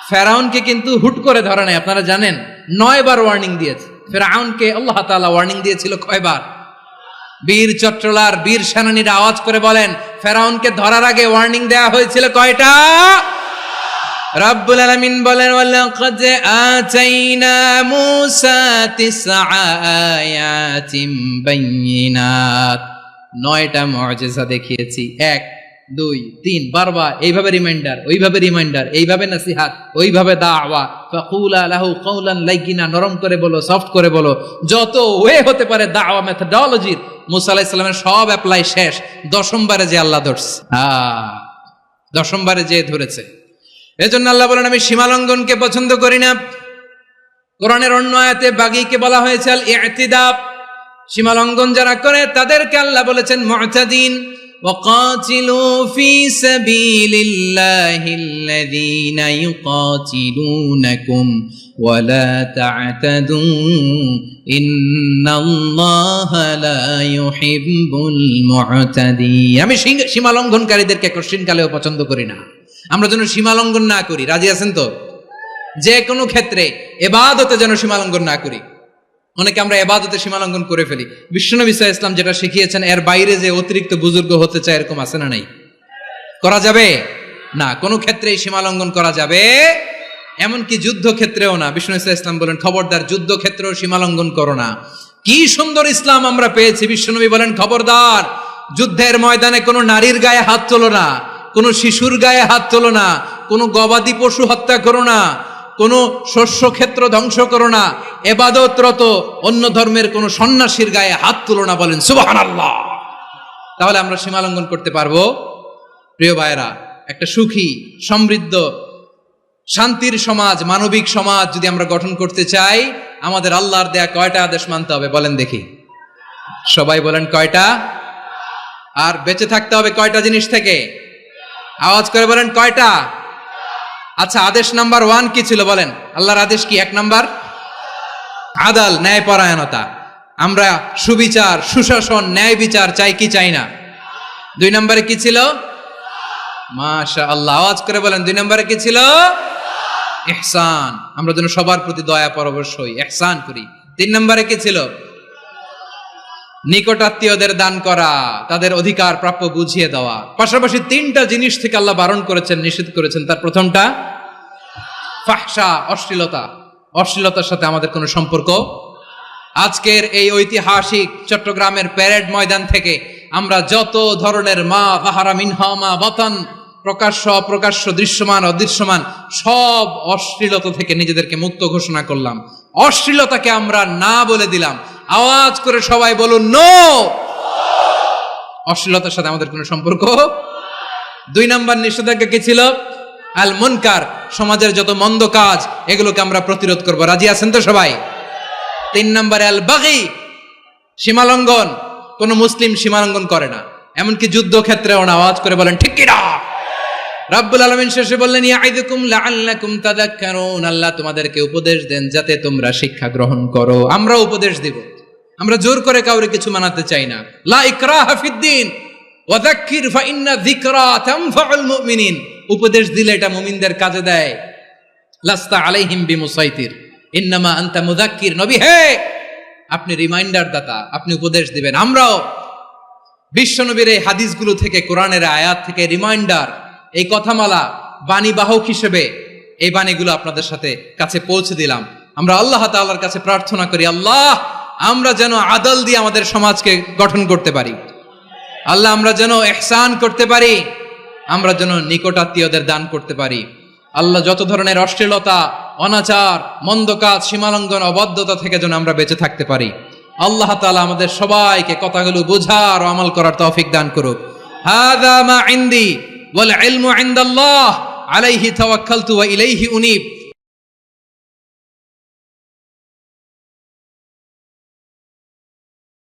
A: ফেরাউনকে কিন্তু হুট করে ধরে নাই, আপনারা জানেন 9 বার ওয়ার্নিং দিয়েছে। ফেরাউনকে আল্লাহ তাআলা ওয়ার্নিং দিয়েছিল কয়বার? বীর চট্টলার বীর সেনানীরা আওয়াজ করে বলেন, ফেরাউনকে ধরার আগে ওয়ার্নিং দেয়া হয়েছিল কয়টা? রাব্বুল আলামিন বলেন, ওয়ালাকাদ আতাইনা মূসা 9 আয়াতিন বাইয়িনাত। 9টা মুআজিজা দেখিয়েছি। 1 2 3 বারবার এইভাবে রিমাইন্ডার, ওইভাবে রিমাইন্ডার, এইভাবে নসিহাত, ওইভাবে দাওয়া। ফাকুলা লাহু কাওলান লাইয়িনা, নরম করে বলো, সফট করে বলো, যত ওয়ে হতে পারে দাওয়া মেথডোলজির মুসা আলাইহিস সালামের সব অ্যাপ্লাই শেষ। 10ম বারে যে আল্লাহ ধরছে, 10ম বারে যে ধরেছে। এজন্য আল্লাহ বলেন, আমি সীমা লঙ্ঘনকে পছন্দ করি না। কোরআনের অন্য আয়াতে বাগীকে বলা হয়েছে আল ইতিদা, সীমা লঙ্ঘন যারা করে তাদেরকে আল্লাহ বলেছেন মুতাদিন। وقاتلوا في سبيل الله الذين يقاتلونكم ولا تعتدوا إن الله لا يحب المعتدين। আমি সীমা লঙ্ঘনকারীদেরকে কোশ্চিন কালেও পছন্দ করি না। আমরা যেন সীমা লঙ্ঘন না করি, রাজি আছেন তো? যে কোনো ক্ষেত্রে ইবাদতে যেন সীমা লঙ্ঘন না করি। অনেকে আমরা ইবাদতে সীমা লঙ্ঘন করে ফেলি। বিশ্বনবী সাল্লাল্লাহু আলাইহি ওয়াসাল্লাম যেটা শিখিয়েছেন এর বাইরে যে অতিরিক্ত বুজুর্গ হতে চায়, এরকম আছে না নাই? করা যাবে না, কোনো ক্ষেত্রেই সীমা লঙ্ঘন করা যাবে, এমনকি যুদ্ধ ক্ষেত্রেও না। বিশ্বনবী সাল্লাল্লাহু আলাইহি ওয়াসাল্লাম বলেন, খবরদার যুদ্ধ ক্ষেত্রেও সীমা লঙ্ঘন করো না। কি সুন্দর ইসলাম আমরা পেয়েছি। বিশ্বনবী বলেন, খবরদার যুদ্ধের ময়দানে কোনো নারীর গায়ে হাত তোলো না, কোনো শিশুর গায়ে হাত তোলো না, কোনো গবাদি পশু হত্যা করো না, কোনো শস্য ক্ষেত্র ধ্বংস করো না, ইবাদতরত অন্য ধর্মের কোনো সন্ন্যাসীর গায়ে হাত তুলো না। বলেন সুবহানাল্লাহ। তাহলে আমরা সীমা লঙ্ঘন করতে পারবো? প্রিয় ভাইরা, একটা সুখী, সমৃদ্ধ, শান্তির সমাজ, মানবিক সমাজ যদি আমরা গঠন করতে চাই, আমাদের আল্লাহর দেয়া কয়টা আদেশ মানতে হবে বলেন দেখি? সবাই বলেন কয়টা? আর বেঁচে থাকতে হবে কয়টা জিনিস থেকে? আওয়াজ করে বলেন কয়টা? আচ্ছা, আদেশ নাম্বার 1 কি ছিল বলেন? আল্লাহর আদেশ কি? 1 নাম্বার আদাল, ন্যায়পরায়ণতা। আমরা সুবিচার, সুশাসন, ন্যায় বিচার চাই কি চাই না? 2 নম্বরে কি ছিল? মাশাআল্লাহ, আওয়াজ করে বলেন 2 নম্বরে কি ছিল? ইহসান। আমরা যেন সবার প্রতি দয়া পরবশ হই, ইহসান করি। 3 নম্বরে কি ছিল? নিকটাত্মীয়দের দান করা, তাদের অধিকার প্রাপ্য বুঝিয়ে দেওয়া। পাশাপাশি 3টা জিনিস থেকে আল্লাহ বারণ করেছেন, নিষেধ করেছেন। তার প্রথমটা ফাহশা, অশ্লীলতা। অশ্লীলতার সাথে আমাদের কোনো সম্পর্ক। আজকের এই ঐতিহাসিক চট্টগ্রামের প্যারেড ময়দান থেকে আমরা যত ধরনের মা যাহারা মিনহা মা বাতান প্রকাশ্য অপ্রকাশ্য, দৃশ্যমান অদৃশ্যমান সব অশ্লীলতা থেকে নিজেদেরকে মুক্ত ঘোষণা করলাম। অশ্লীলতাকে আমরা না বলে দিলাম। আওয়াজ করে সবাই বলুন নো। অশ্লীলতার সাথে আমাদের কোনো সম্পর্ক। 2 নাম্বার নিষেধাজ্ঞা কি ছিল? আল মুনকার, সমাজের যত মন্দ কাজ এগুলোকে আমরা প্রতিরোধ করব। রাজি আছেন তো সবাই? 3 নম্বরে আল বাগি, সীমালঙ্ঘন। কোন মুসলিম সীমালঙ্ঘন করে না, এমনকি যুদ্ধক্ষেত্রেও না। আওয়াজ করে বলেন ঠিক কিনা? রাব্বুল আলামিন শেষে বললেন ইয়াইদুকুম লাআল্লাকুম তাযাক্কারুন, আল্লাহ তোমাদেরকে উপদেশ দেন যাতে তোমরা শিক্ষা গ্রহণ করো। আমরা উপদেশ দিব, আমরা জোর করে কাউরে কিছু মানাতে চাই না। লা ইকরাহা ফিদ্দিন ওয়া যাক্কির ফাইন্না যিকরা তানফাউল মুমিনিন। উপদেশ দিলে এটা মুমিনদের কাজে দেয়। লাস্তা আলাইহিম বিমুসাইতির ইন্নামা আনতা মুযাক্কির। নবী হে, আপনি রিমাইন্ডার দাতা, আপনি উপদেশ দিবেন। আমরাও বিশ্বনবীর এই হাদিসগুলো থেকে, কোরআনের আয়াত থেকে রিমাইন্ডার, এই কথামালা বাণীবাহক হিসেবে এই বাণীগুলো আপনাদের সাথে কাছে পৌঁছে দিলাম। আমরা আল্লাহ তাআলার কাছে প্রার্থনা করি, আল্লাহ আমরা যেন আদল দিয়ে আমাদের সমাজকে গঠন করতে পারি। আল্লাহ আমরা যেন ইহসান করতে পারি, আমরা যেন নিকটাত্মীয়দের দান করতে পারি। আল্লাহ যত ধরনের অশ্লীলতা, অনাচার, মন্দ কাজ, সীমালঙ্ঘন, অবাধ্যতা থেকে যেন আমরা বেঁচে থাকতে পারি। আল্লাহ তাআলা আমাদের সবাইকে কথাগুলো বোঝার ও আমল করার তৌফিক দান করুক। হাযা মা ইনদি ওয়াল ইলমু ইনদাল্লাহ আলাইহি তাওয়াক্কালতু ওয়া ইলাইহি উনীব।